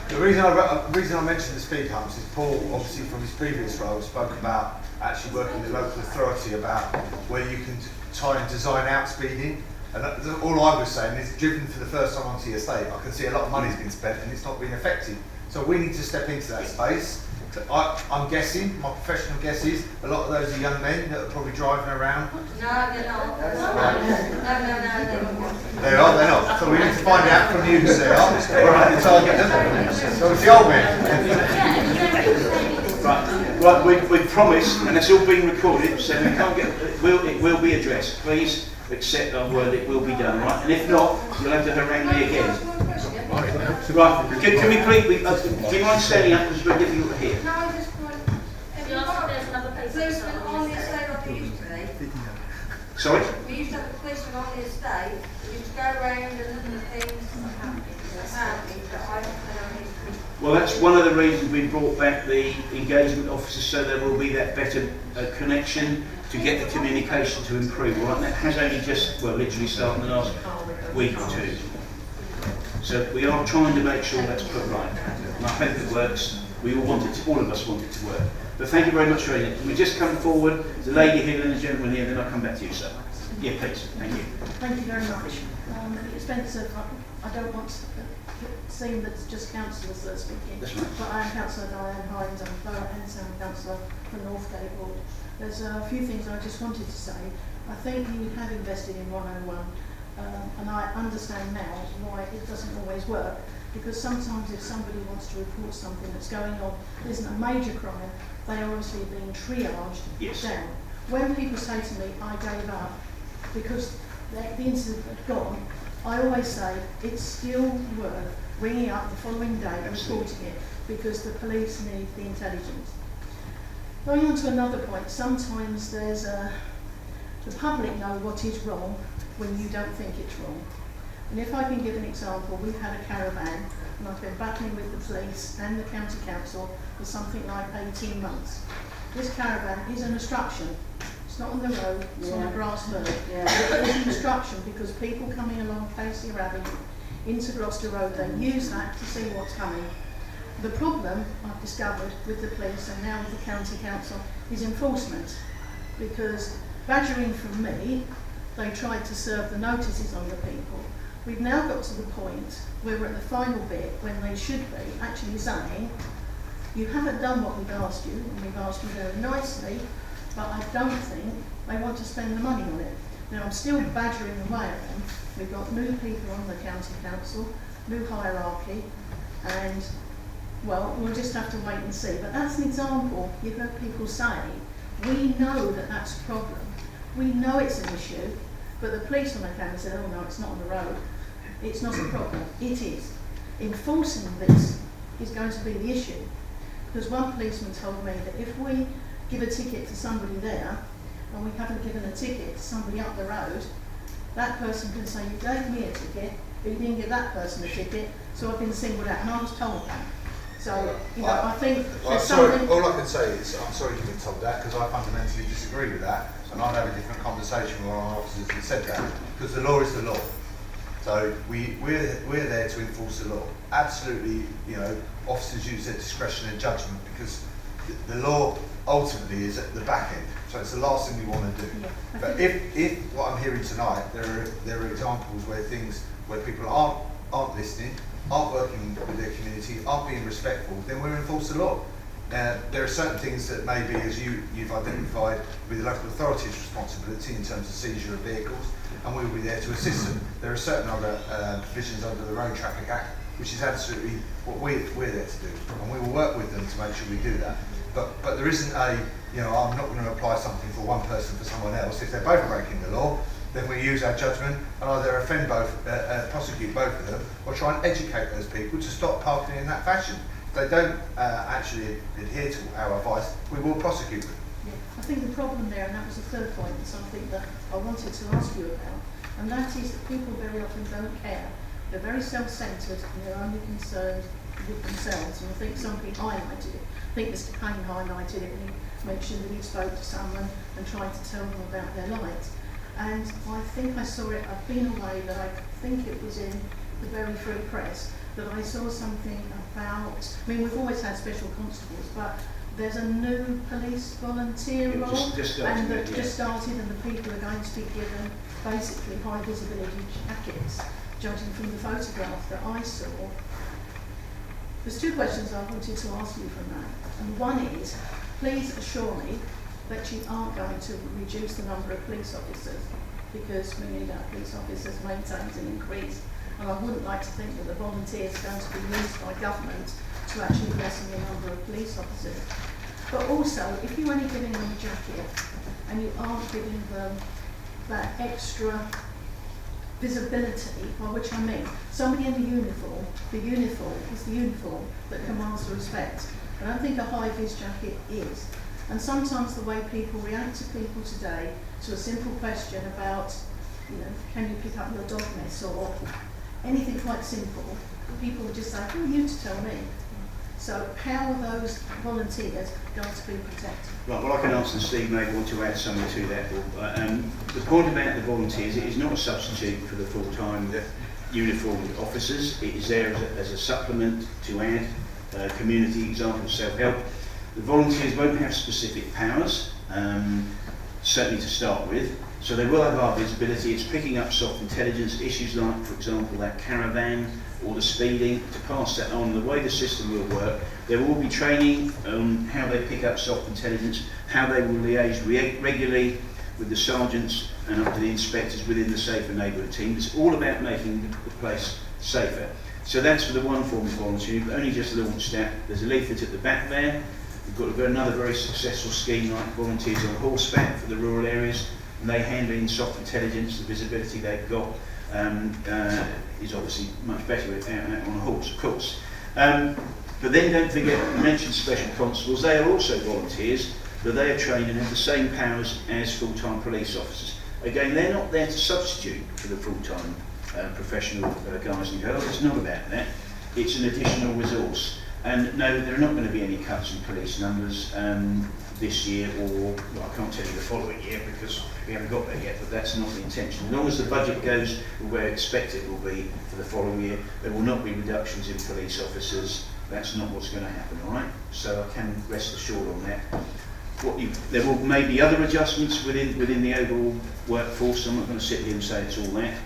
The reason I mentioned the speed humps is Paul, obviously from his previous role, spoke about actually working with the local authority about where you can try and design out speeding. And all I was saying is, driven for the first time onto your estate, I can see a lot of money's been spent and it's not been effective. So we need to step into that space. I'm guessing, my professional guess is, a lot of those are young men that are probably driving around. No, they're not. No. They're not. So we need to find out from you who they are. We're going to target them. So it's the old men. Right, we've promised, and it's all been recorded, so we can't get, it will be addressed. Please accept our word, it will be done, right? And if not, you'll have to harangue me again. Right, can we please, do you mind standing up because it's very difficult to hear? No, I just want... There's another place Policeman on the estate like there used to be. Sorry? We used to have a policeman on the estate. We used to go around and look at things. Apparently, but I don't know. Well, that's one of the reasons we brought back the engagement officers, so there will be that better connection to get the communication to improve. Right, and that has only just, well, literally started in the last week or two. So we are trying to make sure that's put right, and I hope it works. We all want it to, all of us want it to work. But thank you very much for it. We just come forward, the lady here and the gentleman here, then I'll come back to you, sir. Yeah, please. Thank you. Thank you very much. Expensive. I don't want to seem that it's just councillors that are speaking. That's right. But I am Councillor Diane Hines, I'm Borough Ensign Councillor for Northgate Ward. There's a few things I just wanted to say. I think you have invested in 101, and I understand now why it doesn't always work, because sometimes if somebody wants to report something that's going on, isn't a major crime, they are obviously being triaged down. When people say to me, I gave up because the incident had gone, I always say it's still worth ringing up the following day and reporting it, because the police need the intelligence. Going on to another point, sometimes there's the public know what is wrong when you don't think it's wrong. And if I can give an example, we've had a caravan, and I've been battling with the police and the county council for something like 18 months. This caravan is an obstruction. It's not on the road, it's on a grass road. It is an obstruction because people coming along Casey Avenue into Gloucester Road, they use that to see what's coming. The problem I've discovered with the police and now with the county council is enforcement, because badgering from me, they tried to serve the notices on the people. We've now got to the point where we're at the final bit when they should be actually saying, you haven't done what we've asked you, and we've asked you very nicely, but I don't think they want to spend the money on it. Now I'm still badgering away at them. We've got new people on the county council, new hierarchy, and well, we'll just have to wait and see. But that's an example. You've heard people say, we know that that's a problem. We know it's an issue, but the police when they came and said, oh no, it's not on the road. It's not a problem. It is. Enforcing this is going to be the issue. Because one policeman told me that if we give a ticket to somebody there, and we haven't given a ticket to somebody up the road, that person can say, you gave me a ticket, but you didn't give that person a ticket, so I've been singled out, and I was told that. So, you know, I think there's something... All I can say is, I'm sorry you've been told that, because I fundamentally disagree with that. and I'd have a different conversation with one of our officers that said that, because the law is the law. So we're there to enforce the law. Absolutely, you know, officers use their discretion and judgment, because the law ultimately is at the back end. So it's the last thing we want to do. Yeah, But if what I'm hearing tonight, there are examples where people aren't listening, aren't working with their community, aren't being respectful, then we'll enforce the law. There are certain things that maybe, as you've identified, with the local authority's responsibility in terms of seizure of vehicles, and we'll be there to assist them. There are certain other provisions under the Road Traffic Act, which is absolutely what we're there to do, and we will work with them to make sure we do that. But there isn't I'm not going to apply something for one person for someone else. If they're both breaking the law, then we use our judgment and either offend both, prosecute both of them, or try and educate those people to stop parking in that fashion. If they don't actually adhere to our advice, we will prosecute them. Yeah, I think the problem there, and that was the third point, and something that I wanted to ask you about, and that is that people very often don't care. They're very self-centred and they're only concerned with themselves. And I think somebody highlighted it. I think Mr. Payne highlighted it when he mentioned that he spoke to someone and tried to tell them about their light. And I think I saw it, I've been away, but I think it was in the Very Free Press, that I saw something about, I mean, we've always had special constables, but there's a new police volunteer role, just started, and the people are going to be given basically high visibility jackets, judging from the photograph that I saw. There's two questions I wanted to ask you from that. And one is, please assure me that you aren't going to reduce the number of police officers, because we need our police officers maintained and increased. And I wouldn't like to think that the volunteers are going to be used by government to actually lessen the number of police officers. But also, if you're only giving them a jacket and you aren't giving them that extra visibility, by which I mean somebody in the uniform is the uniform that commands the respect. I don't think a high-vis jacket is. And sometimes the way people react to people today, to a simple question about, can you pick up your dog mess or anything quite simple, people would just say, who are you to tell me? So how are those volunteers going to be protected? Right, well, I can answer, Steve may want to add something to that. The point about the volunteers, it is not a substitute for the full-time uniformed officers. It is there as a supplement to add community examples, self-help. The volunteers won't have specific powers, certainly to start with, so they will have our visibility. It's picking up soft intelligence issues like, for example, that caravan or the speeding, to pass that on. The way the system will work, there will be training on how they pick up soft intelligence, how they will liaise regularly with the sergeants and up to the inspectors within the safer neighbourhood team. It's all about making the place safer. So that's for the one form of volunteer. We've only just launched that. There's a leaflet at the back there. We've got another very successful scheme like volunteers on horseback for the rural areas, and they handle in soft intelligence. The visibility they've got is obviously much better out on a horse, of course. But then don't forget, you mentioned special constables. They are also volunteers, but they are trained and have the same powers as full-time police officers. Again, they're not there to substitute for the full-time professional guys and girls. It's not about that. It's an additional resource. And no, there are not going to be any cuts in police numbers this year, or well, I can't tell you the following year because we haven't got there yet, but that's not the intention. As long as the budget goes where I expect it will be for the following year, there will not be reductions in police officers. That's not what's going to happen, all right? So I can rest assured on that. There will maybe other adjustments within the overall workforce. I'm not going to sit here and say it's all that.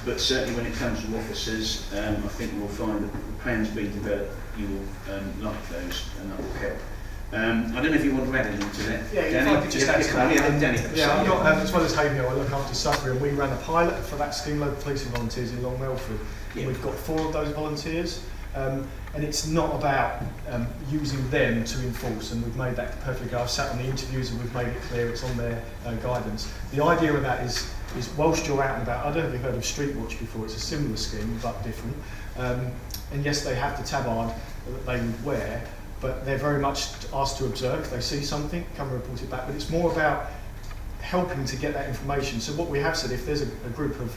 But certainly when it comes to officers, I think we'll find that the plans being developed, you will like those, and that will help. I don't know if you want to add anything to that. Yeah, Danny? if I could just add to that. Danny. As well as Havenhill, I look after Sudbury, and we ran a pilot for that scheme, local policing volunteers in Long Melford. Yeah. We've got 4 of those volunteers, and it's not about using them to enforce, and we've made that perfectly clear. I've sat on the interviews and we've made it clear it's on their guidance. The idea of that is whilst you're out and about, I don't know if you've heard of Street Watch before, it's a similar scheme but different. And yes, they have the tabard that they would wear, but they're very much asked to observe. If they see something, come and report it back. But it's more about helping to get that information. So what we have said, if there's a group of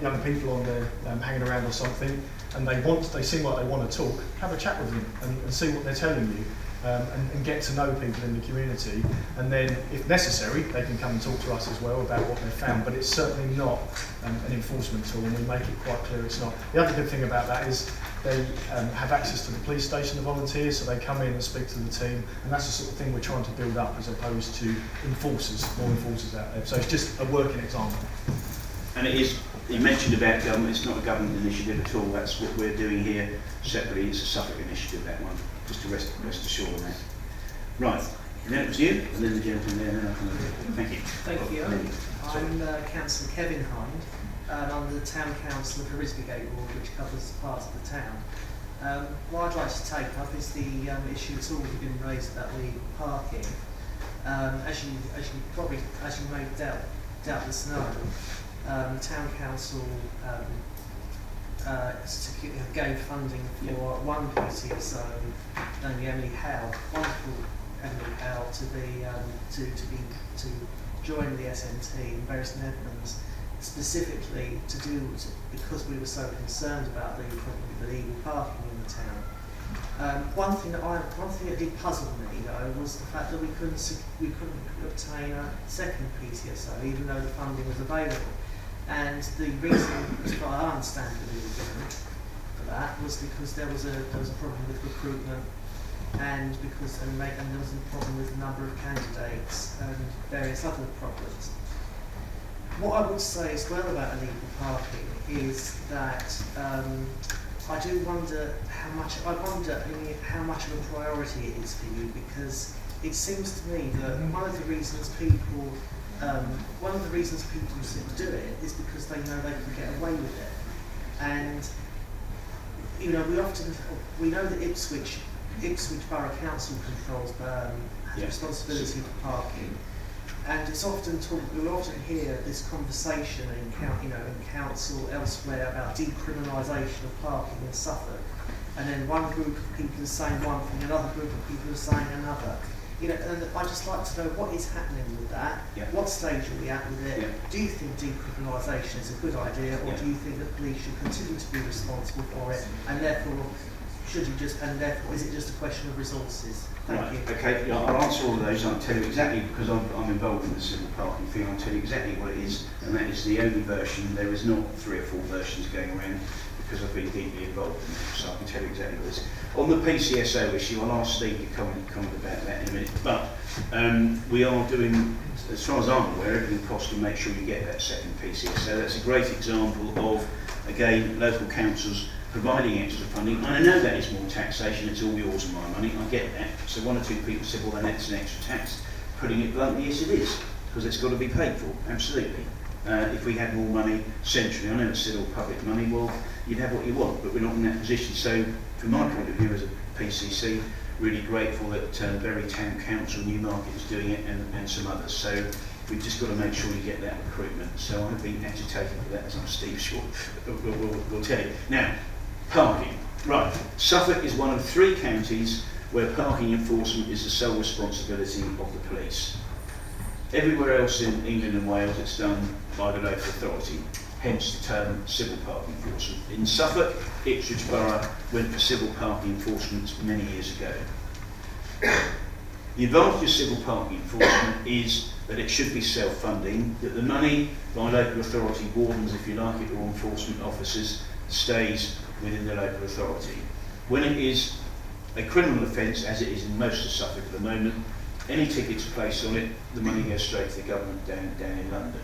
young people on there hanging around or something, and they seem like they want to talk, have a chat with them and see what they're telling you. and get to know people in the community. And then, if necessary, they can come and talk to us as well about what they've found. But it's certainly not an enforcement tool, and we make it quite clear it's not. The other good thing about that is they have access to the police station, the volunteers, so they come in and speak to the team, and that's the sort of thing we're trying to build up as opposed to enforcers, more enforcers out there. So it's just a working example. And it is, you mentioned about government, it's not a government initiative at all, that's what we're doing here separately, it's a Suffolk initiative, that one, just to rest assured on that. Right, and then it was you, and then the gentleman there, and then I can thank you. Thank you. I'm Councillor Kevin Hind, and I'm the Town Councillor for Risbygate Ward, which covers part of the town. What I'd like to take up is the issue that's already been raised about the parking. As you may doubt this know, the Town Council gave funding for one PCSO, namely Emily Howe, wonderful Emily Howe, to join the SNT in Bury St Edmunds, specifically because we were so concerned about the illegal parking in the town. One thing that did puzzle me though was the fact that we couldn't obtain a second PCSO even though the funding was available. And the reason, as far as I understand the legal given for that, was because there was a problem with recruitment, and there was a problem with the number of candidates and various other problems. What I would say as well about illegal parking is that I do wonder how much of a priority it is for you, because it seems to me that one of the reasons people do it is because they know they can get away with it. And you know, we know that Ipswich Borough Council controls has responsibility for parking, and it's often we'll often hear this conversation in council elsewhere about decriminalisation of parking in Suffolk, and then one group of people is saying one thing, another group of people are saying another. You know, and I'd just like to know what is happening with that. Yeah. What stage are we at with it? Yeah. Do you think decriminalisation is a good idea, or do you think that police should continue to be responsible for it, and therefore is it just a question of resources? Thank you. Okay, yeah, I'll answer all of those. I'll tell you exactly, because I'm involved in the civil parking field, I'll tell you exactly what it is, and that is the only version. There is not 3 or 4 versions going around, because I've been deeply involved in it, so I can tell you exactly what it is. On the PCSO issue, I'll ask Steve to comment about that in a minute, but we are doing, as far as I'm aware, everything possible to make sure you get that second PCSO. That's a great example of, again, local councils providing extra funding. And I know that is more taxation, it's all yours and my money, I get that. So 1 or 2 people said, well, then that's an extra tax. Putting it bluntly, yes it is, because it's got to be paid for, absolutely. If we had more money centrally, I know it's still all public money, well, you'd have what you want, but we're not in that position. So from my point of view as a PCC, really grateful that Bury Town Council, Newmarket is doing it, and some others. So we've just got to make sure you get that recruitment. So I've been agitating for that, as I'm Steve Short will tell you. Now, parking. Right, Suffolk is one of 3 counties where parking enforcement is the sole responsibility of the police. Everywhere else in England and Wales it's done by the local authority, hence the term civil parking enforcement. In Suffolk, Ipswich Borough went for civil parking enforcement many years ago. The advantage of civil parking enforcement is that it should be self-funding, that the money by local authority wardens, if you like it, or enforcement officers, stays within the local authority. When it is a criminal offence, as it is in most of Suffolk at the moment, any tickets placed on it, the money goes straight to the government down in London.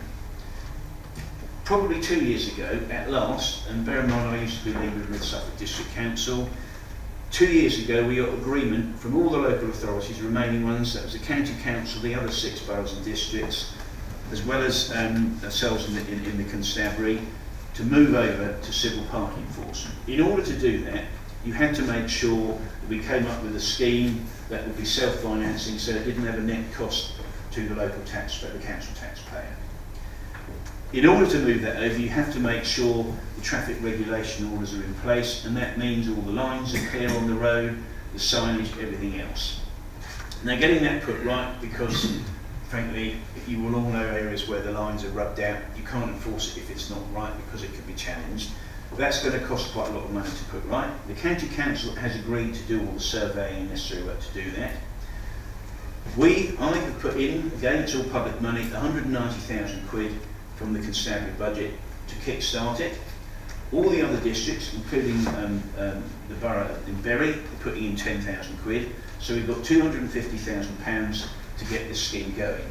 Probably 2 years ago, at last, and bear in mind I used to be leader of the Suffolk District Council, 2 years ago we got agreement from all the local authorities, the remaining ones, that was the County Council, the other 6 boroughs and districts, as well as ourselves in the constabulary, to move over to civil parking enforcement. In order to do that, you had to make sure that we came up with a scheme that would be self-financing, so it didn't have a net cost to the local taxpayer, the council taxpayer. In order to move that over, you have to make sure the traffic regulation orders are in place, and that means all the lines are clear on the road, the signage, everything else. Now, getting that put right, because frankly, you will all know areas where the lines are rubbed out, you can't enforce it if it's not right because it could be challenged. That's going to cost quite a lot of money to put right. The County Council has agreed to do all the surveying and necessary work to do that. I have put in, again it's all public money, 190,000 quid from the constabulary budget to kick-start it. All the other districts, including the borough in Bury, are putting in 10,000 quid. So we've got £250,000 to get this scheme going.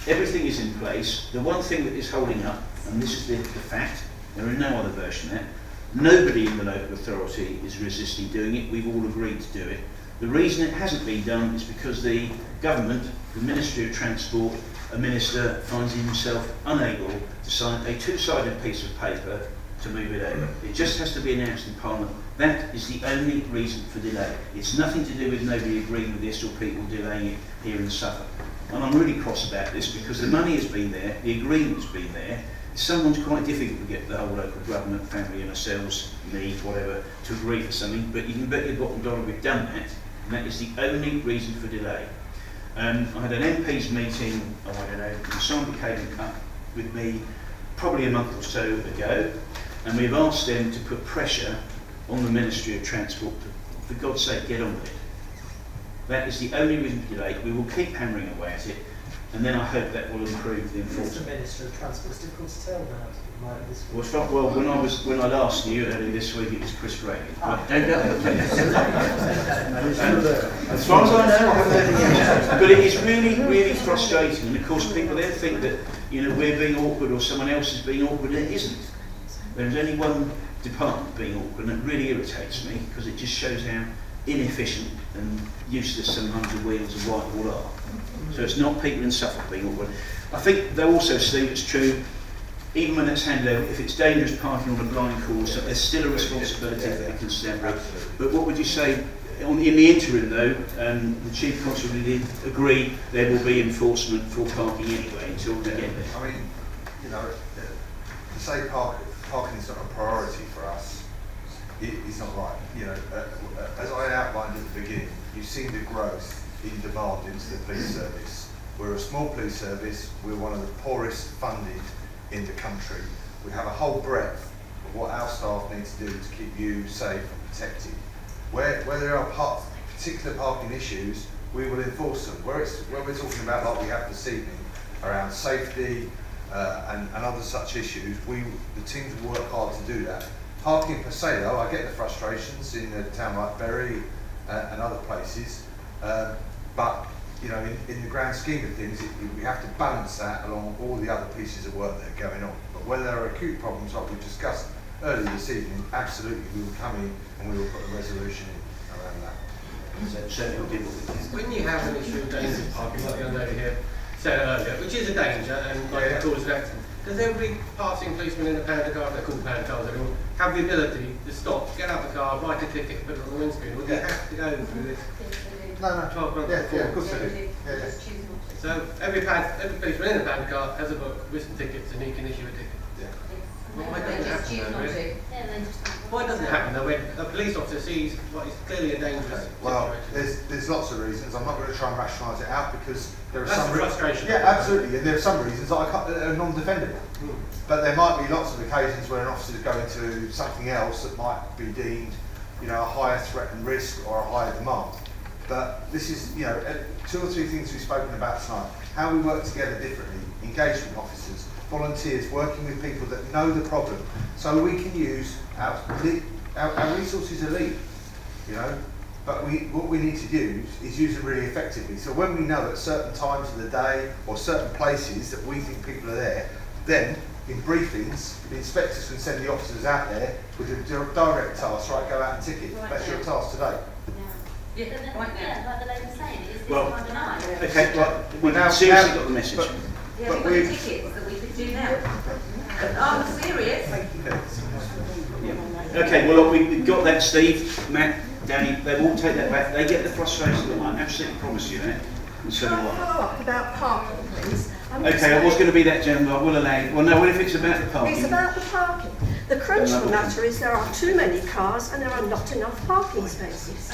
Everything is in place. The one thing that is holding up, and this is the fact, there is no other version of that, nobody in the local authority is resisting doing it. We've all agreed to do it. The reason it hasn't been done is because the government, the Ministry of Transport, a minister finds himself unable to sign a two-sided piece of paper to move it over. It just has to be announced in Parliament. That is the only reason for delay. It's nothing to do with nobody agreeing with this or people delaying it here in Suffolk. And I'm really cross about this because the money has been there, the agreement's been there. It's sometimes quite difficult to get the whole local government, family and ourselves, me, whatever, to agree for something, but you can bet your bottom dollar we've done that, and that is the only reason for delay. I had an MP's meeting, I don't know, Simon came up with me probably a month or so ago, and we've asked them to put pressure on the Ministry of Transport to, for God's sake, get on with it. That is the only reason for delay. We will keep hammering away at it, and then I hope that will improve the enforcement. Mr. Minister of Transport, it's difficult to tell now. Well, when I last knew earlier this week, it was Chris Reagan. But don't go as far as I know, I haven't heard anything else. But it is really, really frustrating. And of course, people then think that we're being awkward or someone else is being awkward, and it isn't. There's only one department being awkward, and it really irritates me because it just shows how inefficient and useless sometimes the wheels of Whitehall are. So it's not people in Suffolk being awkward. I think they also see it's true. Even when it's handed over, if it's dangerous parking on a blind course, there's still a responsibility for the constabulary. But what would you say, in the interim though, the Chief Constable did agree there will be enforcement for parking anyway until we get there? I mean, to say parking is not a priority for us, it's not right. As I outlined at the beginning, you've seen the growth in demand into the police service. We're a small police service, we're one of the poorest funded in the country. We have a whole breadth of what our staff need to do to keep you safe and protected. Where there are particular parking issues, we will enforce them. Where we're talking about, like we have this evening, around safety and other such issues, the teams will work hard to do that. Parking per se though, I get the frustrations in a town like Bury and other places, but in the grand scheme of things, we have to balance that along all the other pieces of work that are going on. But where there are acute problems, like we discussed earlier this evening, absolutely we will come in and we will put a resolution in around that. When you have an issue of dangerous parking, like the young lady here said earlier, which is a danger and like a cause of accident, does every passing policeman in a panda car, they're called panda cars anymore, have the ability to stop, get out of the car, write a ticket, put it on the windscreen? Would they have to go through this? No. 12 months before. Yeah, of course they do. Yeah. So every policeman in a panda car has a book, written tickets, and he can issue a ticket. Yeah. Well, why doesn't it happen though, really? Yeah, Why doesn't it happen though when a police officer sees what is clearly a dangerous Well, situation? there's lots of reasons. I'm not going to try and rationalise it out because there are That's some the frustration. Yeah, absolutely, and there are some reasons that are non-defendable. But there might be lots of occasions where an officer is going to something else that might be deemed, a higher threat and risk or a higher demand. But this is, two or three things we've spoken about tonight. How we work together differently, engagement officers, volunteers working with people that know the problem, so we can use our resources elite, but what we need to do is use them really effectively. So when we know at certain times of the day or certain places that we think people are there, then in briefings, the inspectors can send the officers out there with a direct task, right, go out and ticket. That's your task today. Yeah, right now. Yeah, like the lady was saying, is this Well, kind of nice? Okay, well, we've now- seriously now- got the message. Yeah, we've got the tickets that we could do now. I'm serious. Yeah. Okay, well, look, we've got that, Steve, Matt, Danny, they will take that back. They get the frustration, I absolutely promise you that. And so do Can I I. follow up about parking, please? Okay, I was going to be that gentleman, I will allow you. Well, no, what if it's about the parking? It's about the parking. The crunch of the matter is there are too many cars and there are not enough parking spaces,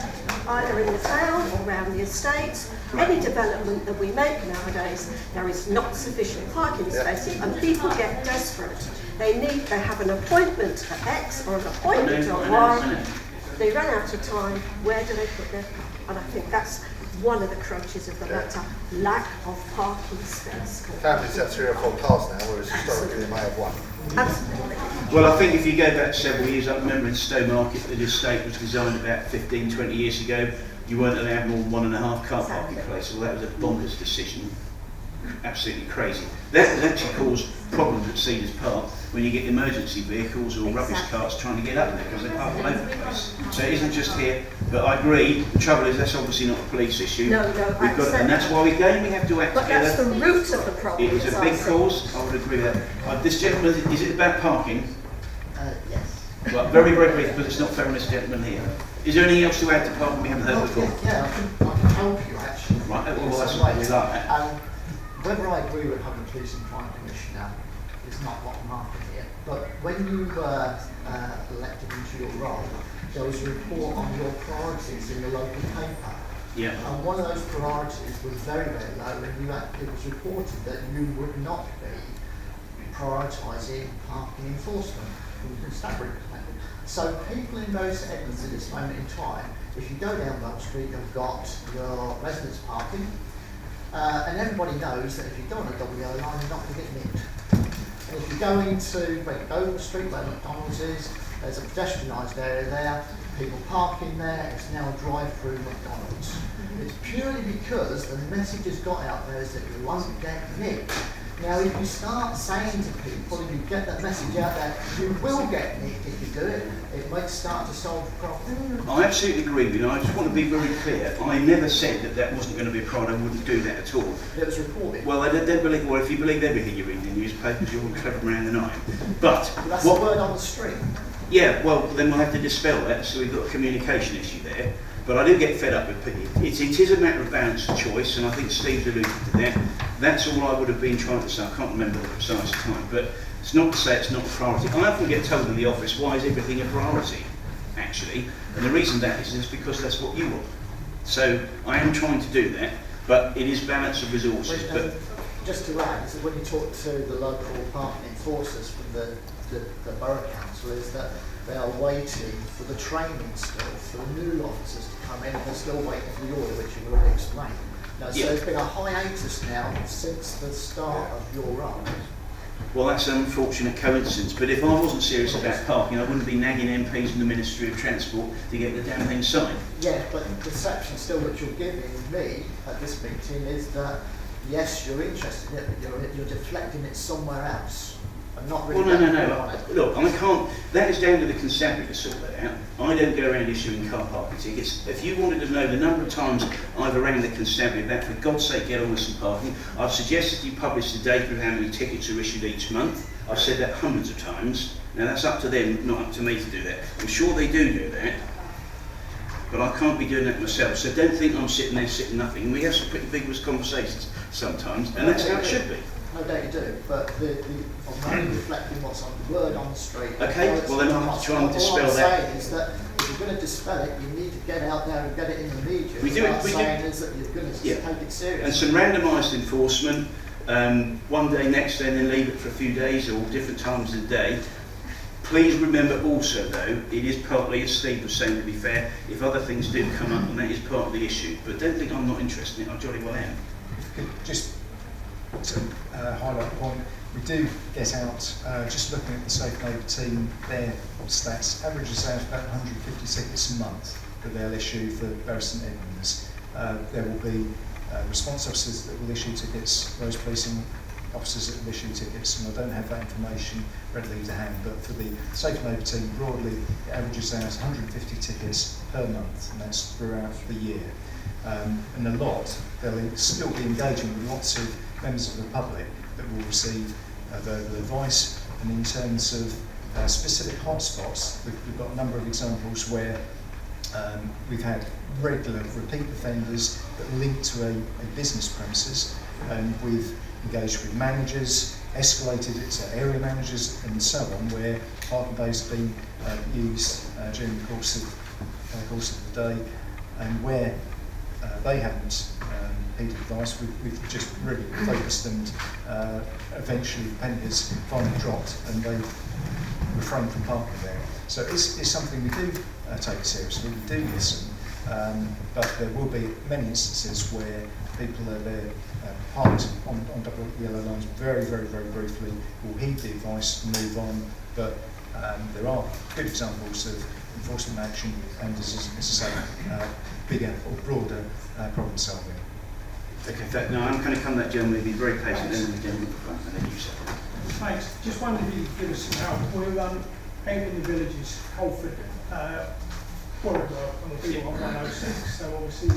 either in the town or around the estates. Any development that we make nowadays, there is not sufficient parking spaces and people get desperate. They have an appointment at X or an appointment at Y. They run out of time. Where do they put their car? And I think that's one of the crutches of the matter, lack of parking space. Families have 3 or 4 cars now, whereas historically they may have 1. Absolutely. Well, I think if you go back several years, I remember in Stowmarket, the estate was designed about 15, 20 years ago. You weren't allowed more than 1.5 car parking places. Well, that was a bonkers decision. Absolutely crazy. That has actually caused problems at Cedars Park when you get emergency vehicles or rubbish carts trying to get up there because they park all over the place. So it isn't just here, but I agree, the trouble is that's obviously not a police issue. No, We've got, and that's why we have to act but together. That's the root of the problem. It is a big cause, I would agree with that. This gentleman, is it about parking? Yes. Well, very, very brief, because it's not fair on this gentleman here. Is there anything else to add to parking we haven't heard before? Yeah, I can help you actually. Right, well, that's what we like that. Whether I agree with having a police and crime commissioner is not what I'm after here. But when you were elected into your role, there was a report on your priorities in the local paper. Yeah. And one of those priorities was very, very low, and it was reported that you would not be prioritising parking enforcement from the constabulary perspective. So people in Bury St Edmunds at this moment in time, if you go down Bell Street, you've got your residence parking, and everybody knows that if you go on a double yellow line, you're not going to get nicked. And if you go into Dover Street, where McDonald's is, there's a pedestrianised area there, people park in there, it's now a drive-through McDonald's. It's purely because the message has got out there is that you won't get nicked. Now, if you start saying to people, if you get that message out there, you will get nicked if you do it, it might start to solve the problem. I absolutely agree with you. I just want to be very clear. I never said that that wasn't going to be a problem. I wouldn't do that at all. It was reported. Well, I don't believe. Well, if you believe everything you read in the newspapers, you're all clever around the night. But that's the word on the street. Yeah, well, then we'll have to dispel that. So we've got a communication issue there. But I do get fed up with people. It is a matter of balance of choice, and I think Steve's alluded to that. That's all I would have been trying to say. I can't remember the precise time, but it's not to say it's not a priority. I often get told in the office, why is everything a priority, actually? And the reason that is because that's what you want. So I am trying to do that, but it is balance of resources. But just to add, is that when you talk to the local parking enforcers from the borough council, is that they are waiting for the training still, for the new officers to come in, and they're still waiting for the order, which you've already explained. Now, so there's been a hiatus now since the start of your role. Well, that's an unfortunate coincidence, but if I wasn't serious about parking, I wouldn't be nagging MPs in the Ministry of Transport to get the damn thing signed. Yeah, but the perception still that you're giving me at this meeting is that, yes, you're interested in it, but you're deflecting it somewhere else. Not really. Well, no. Look, I can't. That is down to the constabulary to sort that out. I don't go around issuing car parking tickets. If you wanted to know the number of times I've around the constabulary about, for God's sake, get on with some parking, I've suggested you publish the data of how many tickets are issued each month. I've said that hundreds of times. Now that's up to them, not up to me to do that. I'm sure they do that, but I can't be doing that myself. So don't think I'm sitting there sitting nothing. We have some pretty vigorous conversations sometimes, and that's how it should be. No doubt you do, but I'm only reflecting what's on the word on the street. Okay, well then I'll have to try and dispel that. All I'm saying is that if you're going to dispel it, you need to get out there and get it in the media. We do it. Is that you're going to take it seriously. And some randomised enforcement, one day, next day, and then leave it for a few days or different times of the day. Please remember also, though, it is partly, as Steve was saying, to be fair, if other things do come up, and that is part of the issue. But don't think I'm not interested in it. I jolly well am. Just to highlight the point, we do get out, just looking at the Safe Neighbour team, their stats averages out about 150 tickets a month that they'll issue for Bury St Edmunds. There will be response officers that will issue tickets, those policing officers that will issue tickets, and I don't have that information readily to hand, but for the Safe Neighbour team broadly, it averages out 150 tickets per month, and that's throughout the year. And a lot, they'll still be engaging with lots of members of the public that will receive verbal advice, and in terms of specific hotspots, we've got a number of examples where we've had regular repeat offenders that link to a business premises, and we've engaged with managers, escalated it to area managers and so on, where parking bays have been used during the course of the day, and where they haven't heeded advice. We've just really focused, and eventually the penny has finally dropped and they refrain from parking there. So it's something we do take seriously, we do listen, but there will be many instances where people are there parked on double yellow lines very, very, very briefly, will heed the advice and move on, but there are good examples of enforcement action and, as I say, bigger or broader problem solving. Okay, in fact, no, I'm going to come to that gentleman, be very patient, then the gentleman at the front, and then you say. Thanks. Just wondered if you could give us some help. We're out in the villages, Colford, Warwick on the B1 106. So obviously,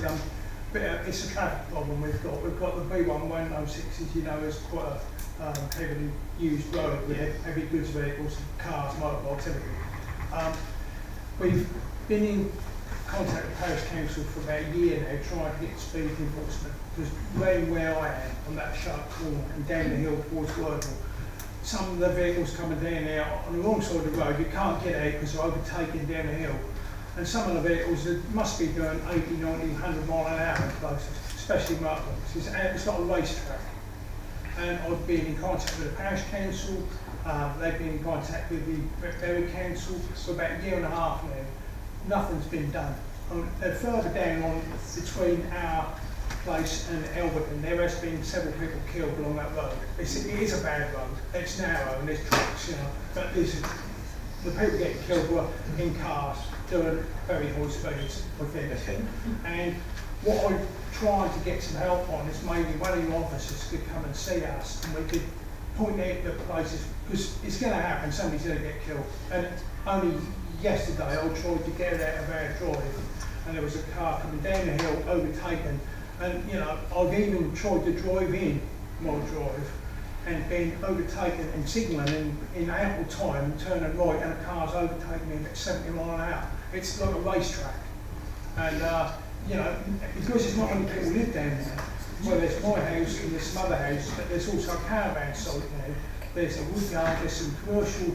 it's a traffic problem we've got. We've got the B1 106, as you know, is quite a heavily used road with heavy goods vehicles, cars, motorbikes, everything. We've been in contact with Parish Council for about a year now, trying to get speed enforcement, because where I am, on that sharp corner and down the hill towards Wordle, some of the vehicles coming down there on the wrong side of the road, you can't get out because they're overtaken down the hill. And some of the vehicles that must be doing 80, 90, 100 mile an hour in places, especially motorbikes. It's not a racetrack. And I've been in contact with the Parish Council, they've been in contact with the Berry Council for about a year and a half now. Nothing's been done. Further down on between our place and Elberton, there has been several people killed along that road. It is a bad road. It's narrow and there's trucks, you know, but the people getting killed were in cars doing very high speeds, I think. Okay. And what I'm trying to get some help on is maybe one of your officers could come and see us and we could point out the places, because it's going to happen, somebody's going to get killed. And only yesterday I tried to get out of our drive and there was a car coming down the hill, overtaken, and you know, I've even tried to drive in my drive and been overtaken and signalling in ample time and turning right, and a car's overtaken me at 70 mile an hour. It's like a racetrack. And you know, because there's not many people live down there, well, there's my house and there's some other houses, but there's also a caravan site now. There's a wood yard, there's some commercial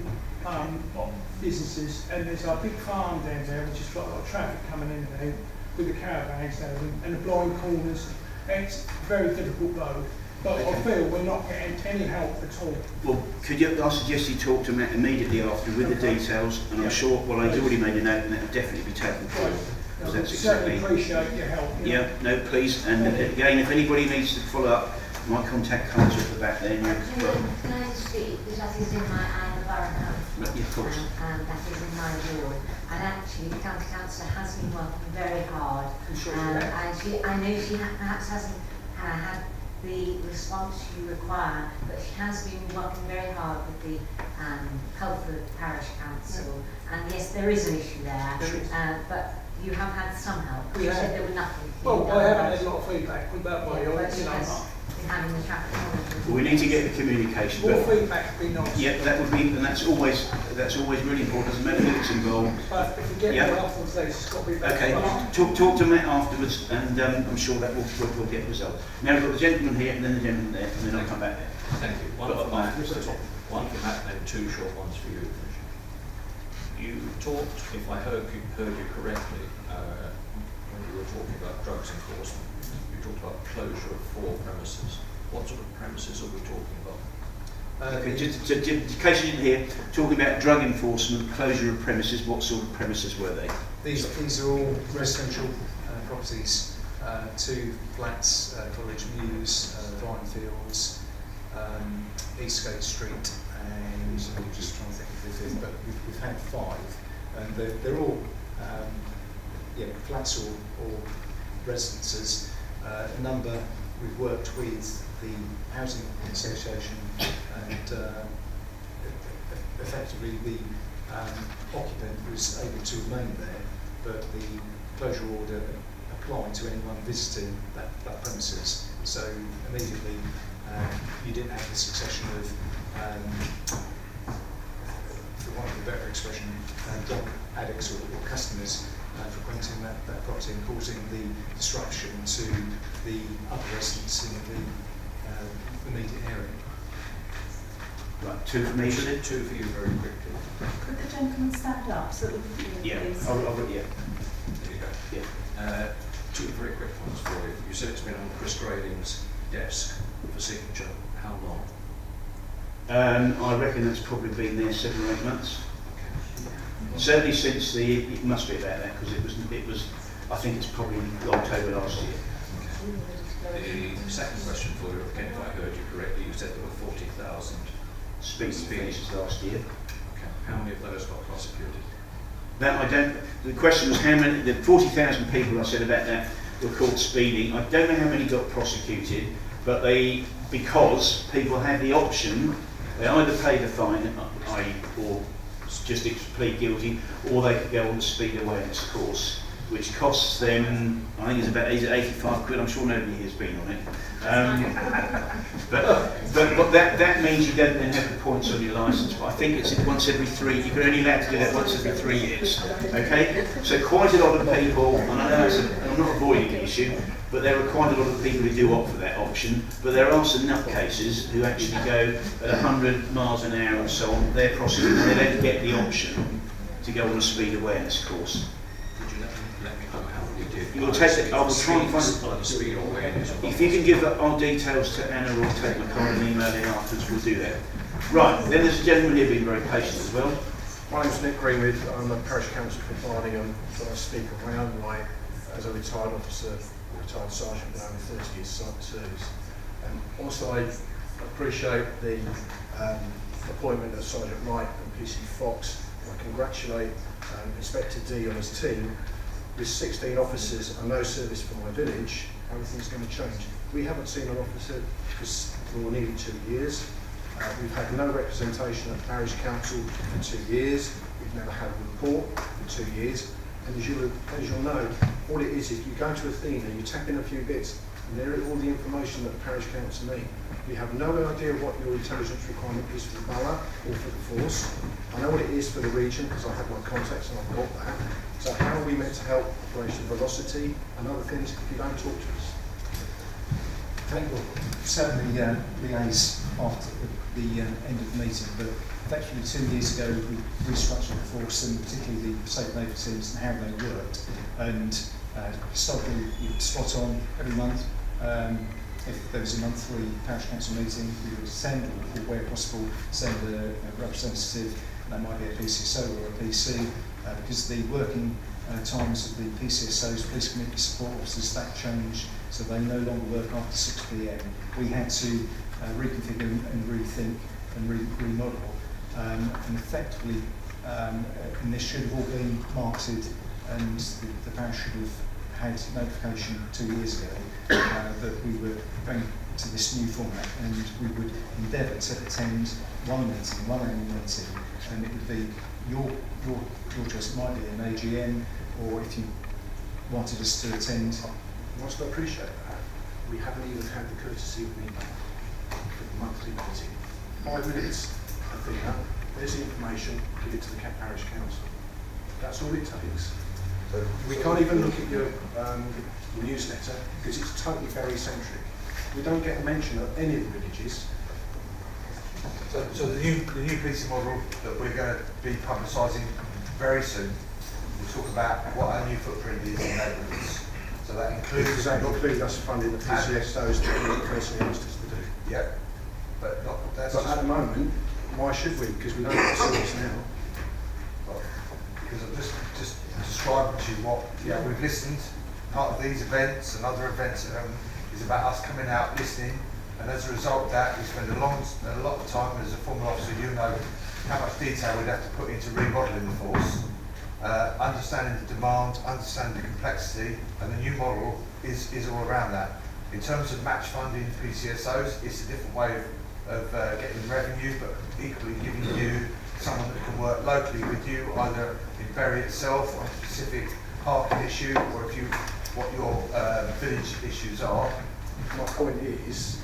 businesses, and there's a big farm down there which has got a lot of traffic coming in and out with the caravans there and the blind corners. It's a very difficult road, but I feel we're not getting any help at all. Well, I suggest you talk to Matt immediately after with the details, and I'm sure, well, I've already made a note and that will definitely be taken forward. I certainly appreciate your help. Yeah, no, please. And again, if anybody needs to follow up, my contact cards are at the back there. Can I speak? Because that is in I'm a borough house. Yeah, of course. And that is in my ward. And actually, the county councillor has been working very hard. I know she perhaps hasn't had the response you require, but she has been working very hard with the Colford Parish Council. And yes, there is an issue there, but you have had some help. You said there was nothing. Well, I haven't had a lot of feedback with that way. Having the traffic monitoring. Well, we need to get the communication. More feedback would be nice. Yeah, that would be, and that's always really important. Doesn't matter who it's involved. But if we get more help from police, it's got to be better. Okay, talk to Matt afterwards, and I'm sure that will get resolved. Now we've got the gentleman here, and then the gentleman there, and then I'll come back there. Thank you. One for Matt, and two short ones for you. You talked, if I heard you correctly, when you were talking about drugs enforcement, you talked about closure of 4 premises. What sort of premises are we talking about? Okay, just in case you didn't hear, talking about drug enforcement, closure of premises, what sort of premises were they? These are all residential properties, 2 flats, College Mews, Vinefields, Eastgate Street, and I'm just trying to think of the 5th, but we've had 5, and they're all flats or residences. A number we've worked with the Housing Association, and effectively the occupant was able to remain there, but the closure order applied to anyone visiting that premises. So immediately you didn't have the succession of, for want of a better expression, drug addicts or customers frequenting that property and causing the disruption to the other residents in the immediate area. Right, 2 for me. 2 for you very quickly. Could the gentleman stand up so that we can yeah. please? Yeah. There you go. Yeah. Two very quick ones for you. You said it's been on Chris Grayling's desk for signature. How long? I reckon it's probably been there 7 or 8 months. Certainly since it must be about that, because it was, I think it's probably October last year. The second question for you, again, if I heard you correctly, you said there were 40,000 speeding offences last year. Okay. How many of those got prosecuted? That I don't. The question was how many. The 40,000 people I said about that were caught speeding. I don't know how many got prosecuted, but because people had the option, they either pay the fine, or just plead guilty, or they could go on the speed awareness course, which costs them, I think it's about 85 quid. I'm sure nobody here's been on it. But that means you don't then have the points on your licence. But I think it's once every 3. You can only allowed to do that once every 3 years. Okay, so quite a lot of people, and I know I'm not avoiding the issue, but there are quite a lot of people who do opt for that option. But there are some nutcases who actually go at 100 miles an hour and so on. They're prosecuted. They don't get the option to go on a speed awareness course. You'll take it. I will try and find it. If you can give our details to Anna or take my card and email in afterwards, we'll do that. Right, then there's a gentleman here being very patient as well. My name's Nick Greenwood. I'm a parish councillor for Barningham, but I speak of my own right as a retired officer, retired sergeant with over 30 years service. And also I appreciate the appointment of Sergeant Wright and PC Fox. I congratulate Inspector D on his team. With 16 officers and no service for my village, everything's going to change. We haven't seen an officer for nearly 2 years. We've had no representation at parish council for 2 years. We've never had a report for 2 years. And as you'll know, all it is you go to Athena, you tap in a few bits, and there is all the information that the parish council need. We have no idea what your intelligence requirement is for the borough or for the force. I know what it is for the region because I have my contacts and I've got that. So how are we meant to help Operation Velocity and other things if you don't talk to us? Thank you. Certainly liaise after the end of the meeting, but effectively 2 years ago we restructured the force and particularly the safe neighbour teams and how they worked. And historically you'd spot on every month. If there was a monthly parish council meeting, we would attend or where possible send a representative. That might be a PCSO or a PC. Because the working times of the PCSOs, police community support officers, that changed, so they no longer work after 6 p.m. We had to reconfigure and rethink and remodel, and effectively, and this should have all been marketed, and the parish should have had notification 2 years ago that we were going to this new format, and we would endeavour to attend one annual meeting, and it would be your choice. It might be an AGM, or if you wanted us to attend. Whilst I appreciate that, we haven't even had the courtesy of an email for the monthly meeting. 5 minutes, Athena, there's the information, give it to the parish council. That's all it takes. We can't even look at your newsletter because it's totally Bury-centric. We don't get a mention of any of the villages. So the new PC model that we're going to be publicising very soon, we'll talk about what our new footprint is in neighbourhoods. So that includes... Does that include us funding the PCSOs that we personally asked us to do? Yeah, but that's at the moment, why should we? Because we don't have the service now. Well, because I've just described to you what we've listened. Part of these events and other events is about us coming out, listening, and as a result of that, we spend a lot of time, as a former officer, you know how much detail we'd have to put into remodelling the force, understanding the demand, understanding the complexity, and the new model is all around that. In terms of match funding PCSOs, it's a different way of getting revenue, but equally giving you someone that can work locally with you, either in Bury itself on a specific parking issue, or what your village issues are. My point is,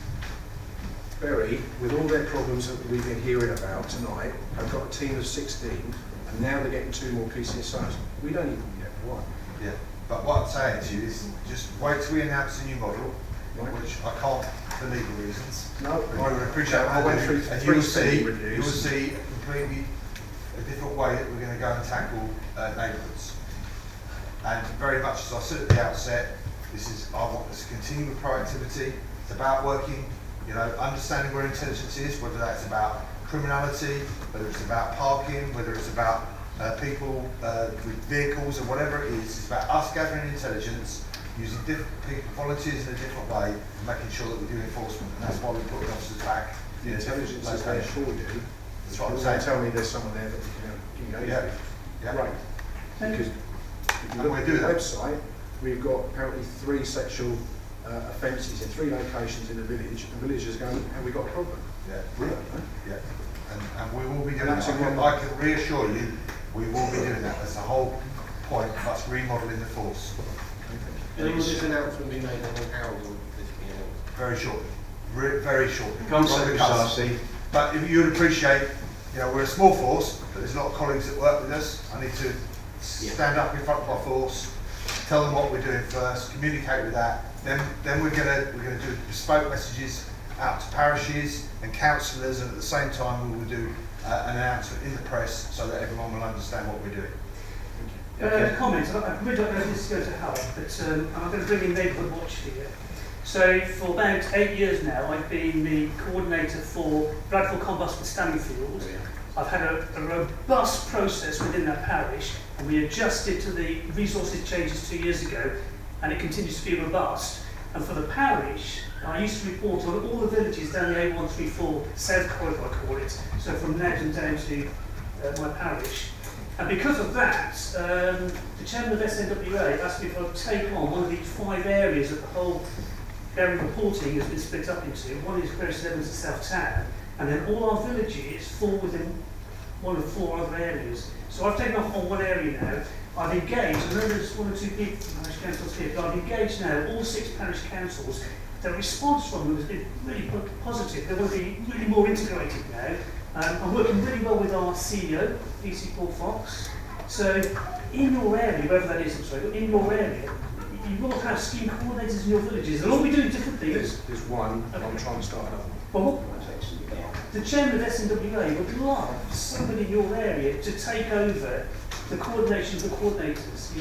Bury, with all their problems that we've been hearing about tonight, have got a team of 16, and now they're getting 2 more PCSOs. We don't even get one. Yeah, but what I'm saying to you is, just wait till we announce the new model, which I can't for legal reasons. No, I would appreciate I went through and three you will see completely a different way that we're going to go and tackle neighbourhoods. And very much as I said at the outset, I want us to continue with proactivity. It's about working, understanding where intelligence is, whether that's about criminality, whether it's about parking, whether it's about people with vehicles or whatever it is. It's about us gathering intelligence, using different people, volunteers in a different way, and making sure that we do enforcement. And that's why we put the officers back. The intelligence is there for you. That's what I'm You saying. tell me there's someone there that you can engage with. Yeah. Right. Because if you look at the website, we've got apparently 3 sexual offences in 3 locations in the village. The villagers go, have we got a problem? Yeah. Yeah. And we will be doing That's that. I can reassure you, we will be doing that. That's the whole point of us remodelling the force. And will this announcement be made on how will this be announced? Very shortly. Very shortly. Come on, but if you would appreciate, we're a small force, but there's a lot of colleagues that work with us. I need to stand up in front of my force, tell them what we're doing first, communicate with that. Then we're gonna do bespoke messages out to parishes and councillors, and at the same time we will do an announcement in the press so that everyone will understand what we're doing. Comment. I really don't know if this is going to help, but I'm going to bring in Neighbourhood Watch here. So for about 8 years now, I've been the coordinator for Bradford Combustible Stanleyfield. I've had a robust process within that parish, and we adjusted to the resources changes 2 years ago, and it continues to be robust. And for the parish, I used to report on all the villages down the A134 South Corridor, I call it, so from Nedden down to my parish. And because of that, the chairman of SNWA asked me if I would take on one of these 5 areas that the whole Berry reporting has been split up into. One is Bury St Edmunds and South Town, and then all our villages fall within one of 4 other areas. So I've taken off on one area now. I've engaged, I know there's 1 or 2 big parish councils here, but I've engaged now all 6 parish councils. The response from them has been really positive. They want to be really more integrated now. I'm working really well with our CEO, DC Paul Fox. So in your area, wherever that is, in your area, you will have scheme coordinators in your villages. They'll all be doing different things. There's one, and I'm trying to start another one. Well, the chairman of SNWA would love somebody in your area to take over the coordination of the coordinators,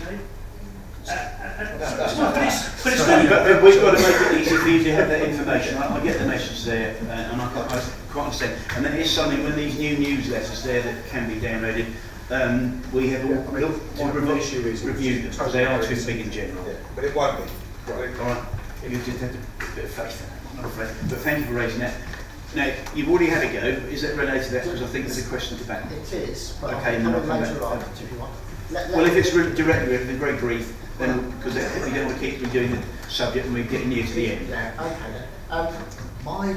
But we've got to make it easy for you to have that information. I get the message there, and I quite understand. And that is something, when these new newsletters there that can be downloaded, we have all reviewed them, because they are too big in general. Yeah, but it won't be. Right. All right. You just have a bit of faith in that, not afraid. But thank you for raising that. Now, you've already had a go. Is that related to that? Because I think there's a question at the back. It is, but okay, I'll then come I'll come later back. on if you want. Well, if it's directly, if it's very brief, then because we don't want to keep doing the subject and we're getting near to the end. Yeah, okay then. My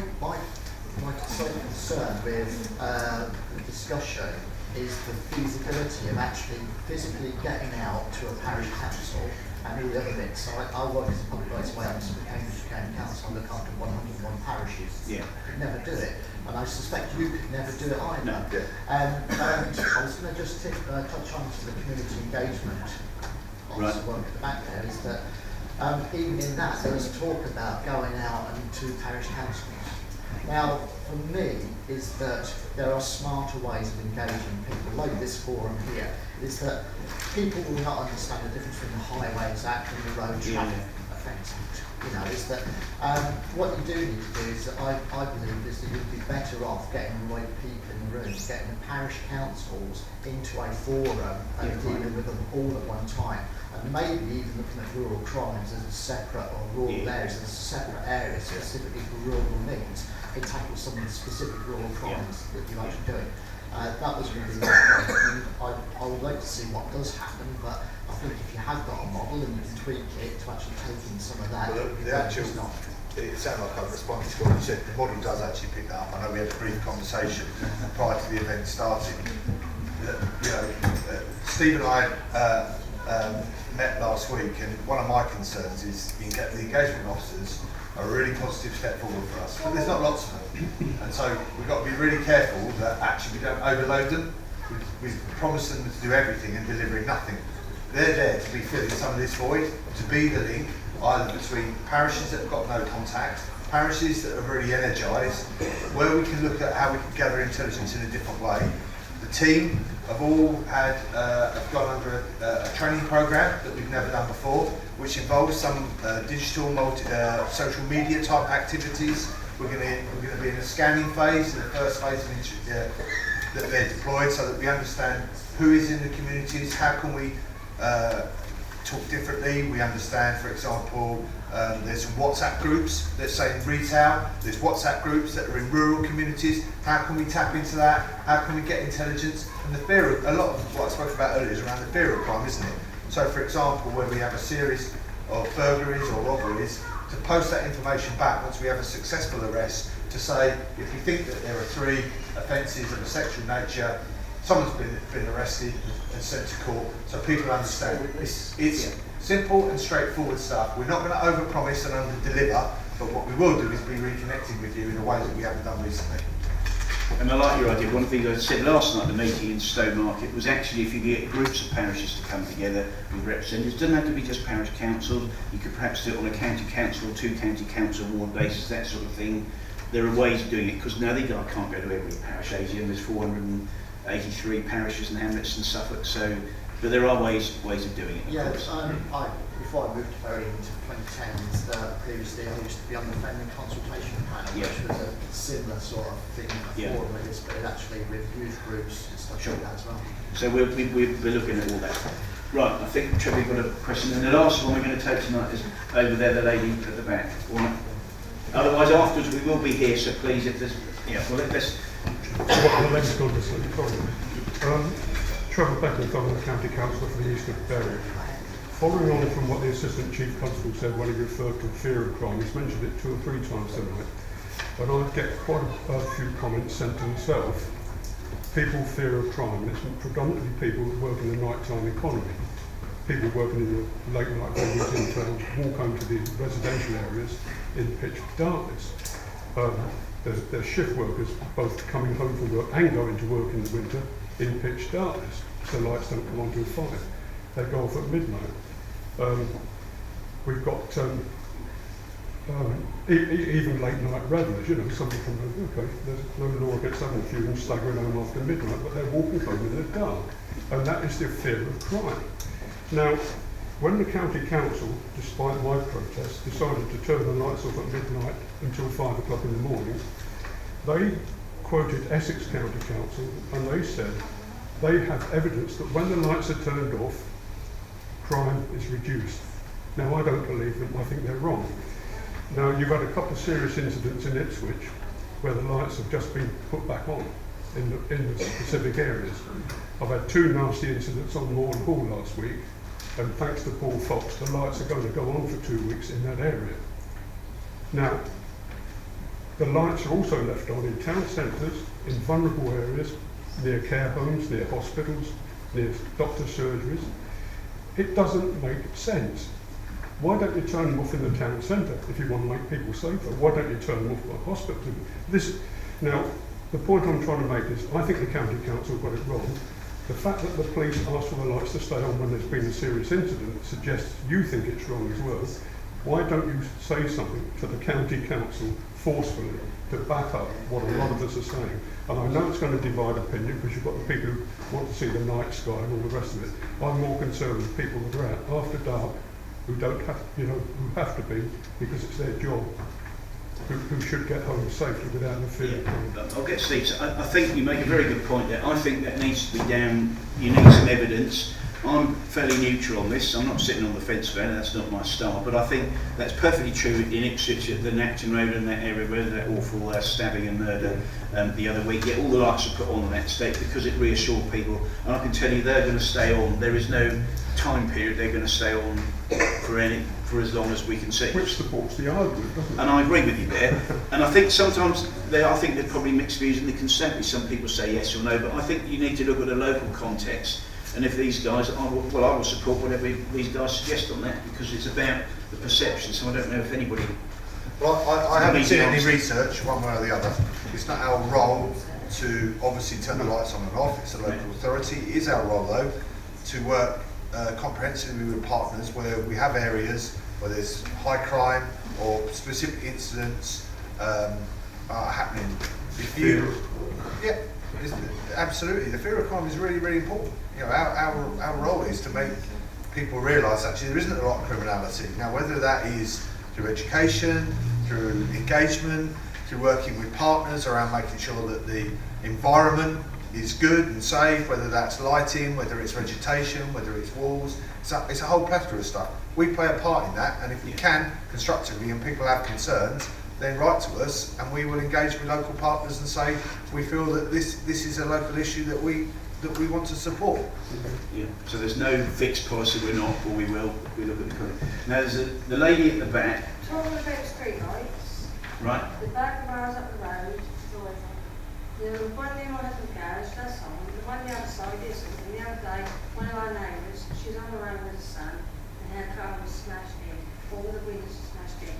sole concern with the discussion is the feasibility of actually physically getting out to a parish council and all the other bits. So I work as a public rights awareness for the Cambridge County Council. I look after 101 parishes. Yeah. Could never do it, and I suspect you could never do it either. No. And I was going to just touch on to the community engagement. Right. Work at the back there is that even in that there is talk about going out and to parish councils. Now, for me, is that there are smarter ways of engaging people, like this forum here, is that people will not understand the difference between the Highways Act and the Road Traffic Offence Act. Is that what you do need to do is that I believe is that you'd be better off getting the right people in the room, getting the parish councils into a forum and dealing with them all at one time. And maybe even looking at rural crimes as a separate, or rural areas as a separate area specifically for rural needs. It tackles some of the specific rural crimes that you're actually doing. That was going to be I would like to see what does happen, but I think if you have got a model and you can tweak it to actually take in some of that, Well, it sounds like I've responded to what you said. The model does actually pick that up. I know we had a brief conversation prior to the event starting. Steve and I met last week, and one of my concerns is the engagement officers are a really positive step forward for us. But there's not lots of them. And so we've got to be really careful that actually we don't overload them. We've promised them to do everything and delivering nothing. They're there to be filling some of this void, to be the link either between parishes that have got no contact, parishes that are really energised, where we can look at how we can gather intelligence in a different way. The team have all had have gone under a training program that we've never done before, which involves some digital social media type activities. We're going to be in a scanning phase, in the first phase of that they're deployed, so that we understand who is in the communities, how can we talk differently. We understand, for example, there's some WhatsApp groups, let's say in retail, there's WhatsApp groups that are in rural communities. How can we tap into that? How can we get intelligence? And the fear of, a lot of what I spoke about earlier is around the fear of crime, isn't it? So for example, when we have a series of burglaries or robberies, to post that information back once we have a successful arrest, to say, if we think that there are 3 offences of a sexual nature, someone's been arrested and sent to court, so people understand. It's simple and straightforward stuff. We're not going to overpromise and under-deliver, but what we will do is be reconnecting with you in a way that we haven't done recently. And I like your idea. One of the things I said last night at the meeting in Stowmarket was actually if you get groups of parishes to come together with representatives, it doesn't have to be just parish councils, you could perhaps do it on a county council or 2 county council ward basis, that sort of thing. There are ways of doing it, because now I can't go to every parish, AGM, there's 483 parishes and hamlets in Suffolk, so, but there are ways of doing it. Yeah, before I moved to Bury into 2010s, previously I used to be on the family consultation panel, which was a similar sort of thing, a forum like this, but actually with youth groups and stuff like that as well. So we're looking at all that. Right, I think Trevor's got a question, and the last one we're going to take tonight is over there, the lady at the back. All right. Otherwise, afterwards we will be here, so please, if there's, let's. Trevor Beckett, I'm the County Councillor for the East of Bury. Following on from what the Assistant Chief Constable said when he referred to fear of crime, he's mentioned it 2 or 3 times tonight, but I get quite a few comments sent to myself. People fear of crime, and it's predominantly people who work in the nighttime economy. People working in the late night venues in town walk home to the residential areas in pitch darkness. There's shift workers both coming home from work and going to work in the winter in pitch darkness, so lights don't come on till 5. They go off at midnight. We've got even late night revelers, somebody from okay, there's no law against having a few and staggering home after midnight, but they're walking home in the dark, and that is the fear of crime. Now, when the County Council, despite my protest, decided to turn the lights off at midnight until 5 o'clock in the morning, they quoted Essex County Council, and they said they have evidence that when the lights are turned off, crime is reduced. Now, I don't believe them, I think they're wrong. Now, you've had a couple of serious incidents in Ipswich where the lights have just been put back on in the specific areas. I've had 2 nasty incidents on Moorn Hall last week, and thanks to Paul Fox, the lights are going to go on for 2 weeks in that area. Now, the lights are also left on in town centres, in vulnerable areas, near care homes, near hospitals, near doctor surgeries. It doesn't make sense. Why don't you turn them off in the town centre if you want to make people safer? Why don't you turn them off by hospital? Now, the point I'm trying to make is, I think the County Council got it wrong. The fact that the police ask for the lights to stay on when there's been a serious incident suggests you think it's wrong as well. Why don't you say something to the County Council forcefully to back up what a lot of us are saying? And I know it's going to divide opinion, because you've got the people who want to see the night sky and all the rest of it. I'm more concerned with people that are out after dark, who don't have, who have to be because it's their job, who should get home safely without the fear. I'll get Steve. I think you make a very good point there. I think that needs to be down. You need some evidence. I'm fairly neutral on this. I'm not sitting on the fence about it. That's not my style. But I think that's perfectly true in Ipswich at the Nacton Road and that area where that awful stabbing and murder the other week. Yet all the lights are put on that state because it reassured people. And I can tell you they're going to stay on. There is no time period. They're going to stay on for as long as we can see. Which supports the argument, doesn't it? And I agree with you there. And I think sometimes I think there's probably mixed views in the consent. Some people say yes or no, but I think you need to look at the local context. And if these guys, I will support whatever these guys suggest on that, because it's about the perception. So I don't know if anybody. Well, I haven't seen any research one way or the other. It's not our role to obviously turn the lights on and off. It's a local authority. It is our role though to work comprehensively with partners where we have areas where there's high crime or specific incidents are happening. absolutely, the fear of crime is really, really important. You know, our role is to make people realise actually there isn't a lot of criminality. Now, whether that is through education, through engagement, through working with partners around making sure that the environment is good and safe, whether that's lighting, whether it's vegetation, whether it's walls, it's a whole plethora of stuff. We play a part in that, and if we can, constructively, and people have concerns, then write to us and we will engage with local partners and say we feel that this is a local issue that we want to support. Yeah. So there's no fixed policy, we're not, or we will. We look at the current. Now there's the lady at the back. Talking about street lights. Right. The back of ours up the road is always on. The one near my husband's garage, that's on. The one the other side isn't. And the other day, one of our neighbours, she's on her own with her son, and her car was smashed in. All the windows were smashed in.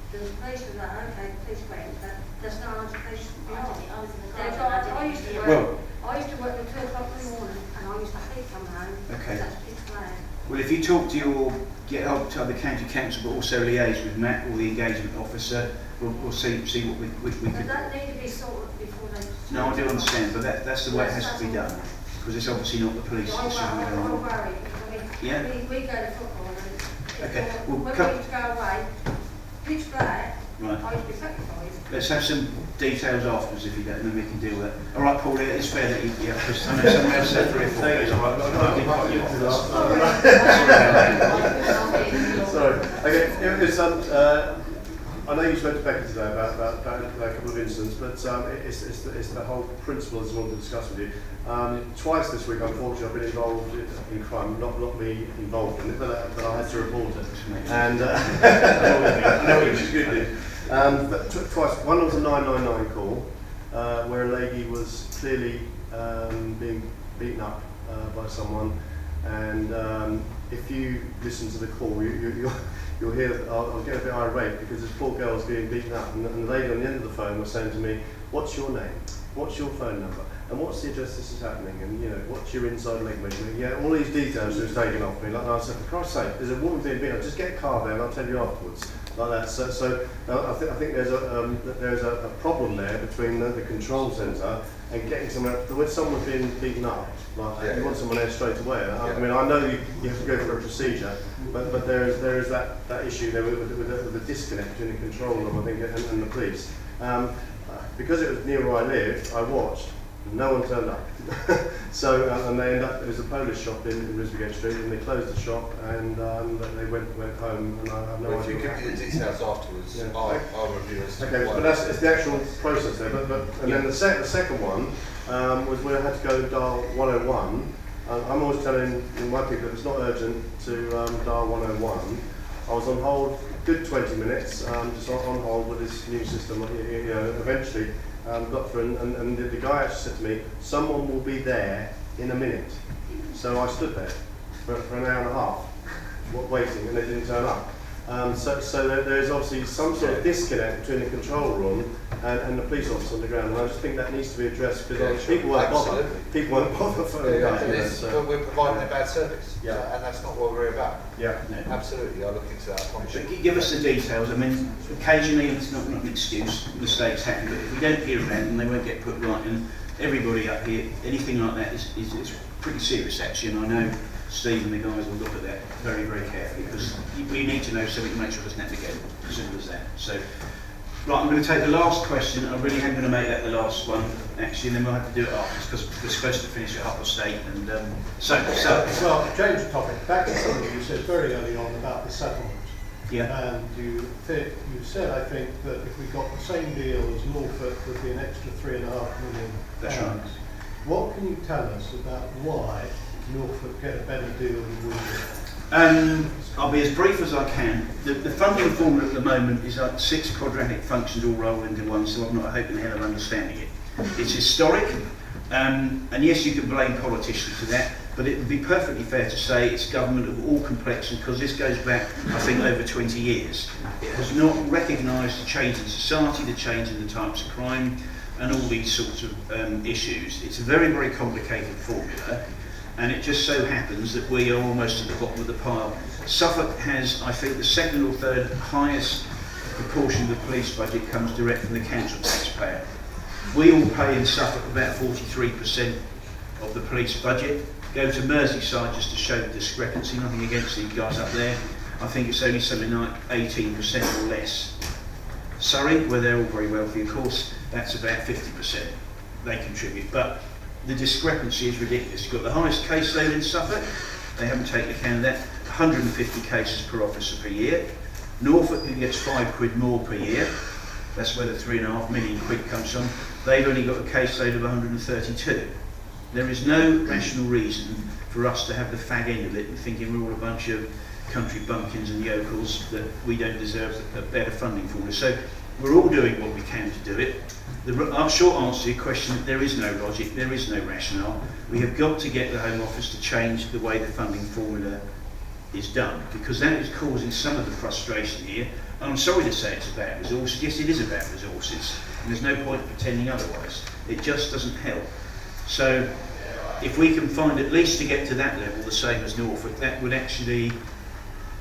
The police was like, okay, the police went, but that's not our police to be on. I was in the They've car. got- I used to work. Well- I used to work till 2 o'clock in the morning, and I used to hate coming home. Okay. That's pitch black. Well, if you talk to your, get hold to the county council, but also liaise with Matt or the engagement officer, we'll see what we But can. that need to be sorted before they. No, I do understand, but that's the way it has to be done, because it's obviously not the police. I'm decision we're worried, on. I mean, Yeah. we go to football and Okay, well, when come- we used to go away, pitch black, Right. I used to be petrified. Let's have some details afterwards if you don't, and then we can deal with it. All right, Paul, it's fair that you, yeah, because I know someone else said 3 or 4 days. All right, but I didn't cut you off. Sorry. Okay, it was, I know you spoke to Becky today about a couple of incidents, but it's the whole principle I just wanted to discuss with you. Twice this week, unfortunately, I've been involved in crime, not me involved in it, but I had to report it. And which is good news. But twice. One was a 999 call, where a lady was clearly being beaten up by someone, and if you listen to the call, you'll hear I'll get a bit irate because this poor girl's being beaten up, and the lady on the end of the phone was saying to me, "What's your name? What's your phone number? And what's the address this is happening? And you know, what's your inside leg measurement?" Yeah, all these details she was taking off me. Like, and I said, "For Christ's sake, there's a woman being beaten up. Just get a car there, and I'll tell you afterwards." Like that. So I think there's a problem there between the control centre and getting someone. When someone's being beaten up, like you want someone there straight away. I mean, I know you have to go through a procedure, but there is that issue there with the disconnect between the control room, I think, and the police. Because it was near where I lived, I watched. No one turned up. So, and they ended up, it was a Polish shop in Risbygate Street, and they closed the shop, and they went home, and I have no idea. If you give me the details afterwards, Yeah. I'll review it. Okay, but it's the actual process there. And then the second one was when I had to go dial 101. I'm always telling my people if it's not urgent to dial 101. I was on hold good 20 minutes, just on hold with this new system. You know, eventually got through, and the guy actually said to me, "Someone will be there in a minute." So I stood there for an hour and a half, waiting, and they didn't turn up. So there's obviously some sort of disconnect between the control room and the police officer on the ground, and I just think that needs to be addressed because people won't bother. People won't bother phoning up. But we're providing a bad service, Yeah. and that's not what we're about. Yeah. Absolutely, I'll look into that. I promise you. Give us the details. I mean, occasionally it's not an excuse, mistakes happen, but if we don't hear about them, they won't get put right. And everybody up here, anything like that is pretty serious actually, and I know Steve and the guys will look at that very, very carefully because we need to know something to make sure it doesn't happen again. As simple as that. So, right, I'm going to take the last question. I really am going to make that the last one actually, and then we'll have to do it afterwards because we're supposed to finish at 8:30. And well, change the topic. Back to something you said very early on about the settlement. Yeah. And you said, I think, that if we got the same deal as Norfolk would be an extra £3.5 million. That's right. What can you tell us about why Norfolk get a better deal than we do? I'll be as brief as I can. The funding formula at the moment is like 6 quadratic functions all rolled into one, so I'm not hoping the hell of understanding it. It's historic, and yes, you can blame politicians for that, but it would be perfectly fair to say it's government of all complexion because this goes back, I think, over 20 years. It has not recognised the change in society, the change in the types of crime, and all these sorts of issues. It's a very, very complicated formula. And it just so happens that we are almost at the bottom of the pile. Suffolk has, I think, the second or third highest proportion of the police budget comes direct from the council taxpayer. We all pay in Suffolk about 43% of the police budget. Go to Merseyside just to show the discrepancy, nothing against these guys up there. I think it's only something like 18% or less. Surrey, where they're all very wealthy, of course, that's about 50%. They contribute, but the discrepancy is ridiculous. You've got the highest caseload in Suffolk, they haven't taken account of that, 150 cases per officer per year. Norfolk, who gets £5 more per year, that's where the £3.5 million comes from, they've only got a caseload of 132. There is no rational reason for us to have the fag end of it and thinking we're all a bunch of country bumpkins and yokels that we don't deserve a better funding formula. So we're all doing what we can to do it. Our short answer to your question, there is no logic, there is no rationale. We have got to get the Home Office to change the way the funding formula is done, because that is causing some of the frustration here. And I'm sorry to say it's about resources. Yes, it is about resources, and there's no point pretending otherwise. It just doesn't help. So if we can find at least to get to that level, the same as Norfolk, that would actually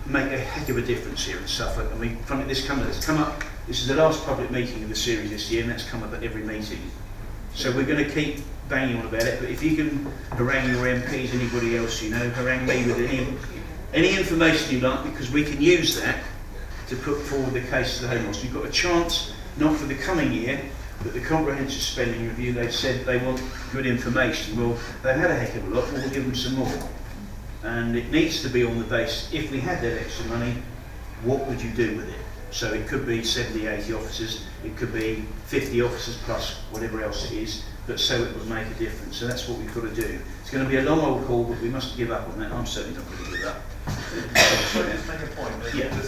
make a heck of a difference here in Suffolk. I mean, this come up. This is the last public meeting of the series this year, and that's come up at every meeting. So we're going to keep banging on about it. But if you can harangue your MPs, anybody else you know, harangue me with any information you like, because we can use that to put forward the case to the Home Office. You've got a chance, not for the coming year, but the comprehensive spending review. They've said they want good information. Well, they've had a heck of a lot. We'll give them some more. And it needs to be on the base, if we had that extra money, what would you do with it? So it could be 70, 80 officers, it could be 50 officers plus whatever else it is, but so it would make a difference. So that's what we've got to do. It's going to be a long old haul, but we mustn't give up on that. I'm certainly not going to give up. Sorry, just make a point. Yeah. The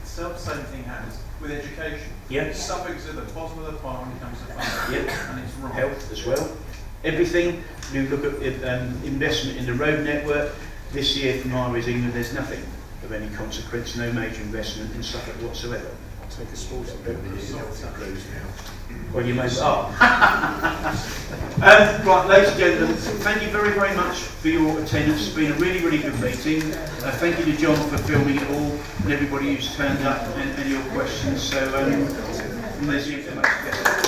self-same thing happens with education. Yeah. Suffolk's at the bottom of the pile when it comes to funding. Yeah. And it's wrong. Health as well. Everything. You look at investment in the road network. This year from Highways England, there's nothing of any consequence, no major investment in Suffolk whatsoever. I'll take a sporting bet with you, health includes now. Well, you may. Right, ladies and gentlemen, thank you very, very much for your attendance. It's been a really, really good meeting. Thank you to John for filming it all, and everybody who's turned up and your questions. So, there's the information. Yes.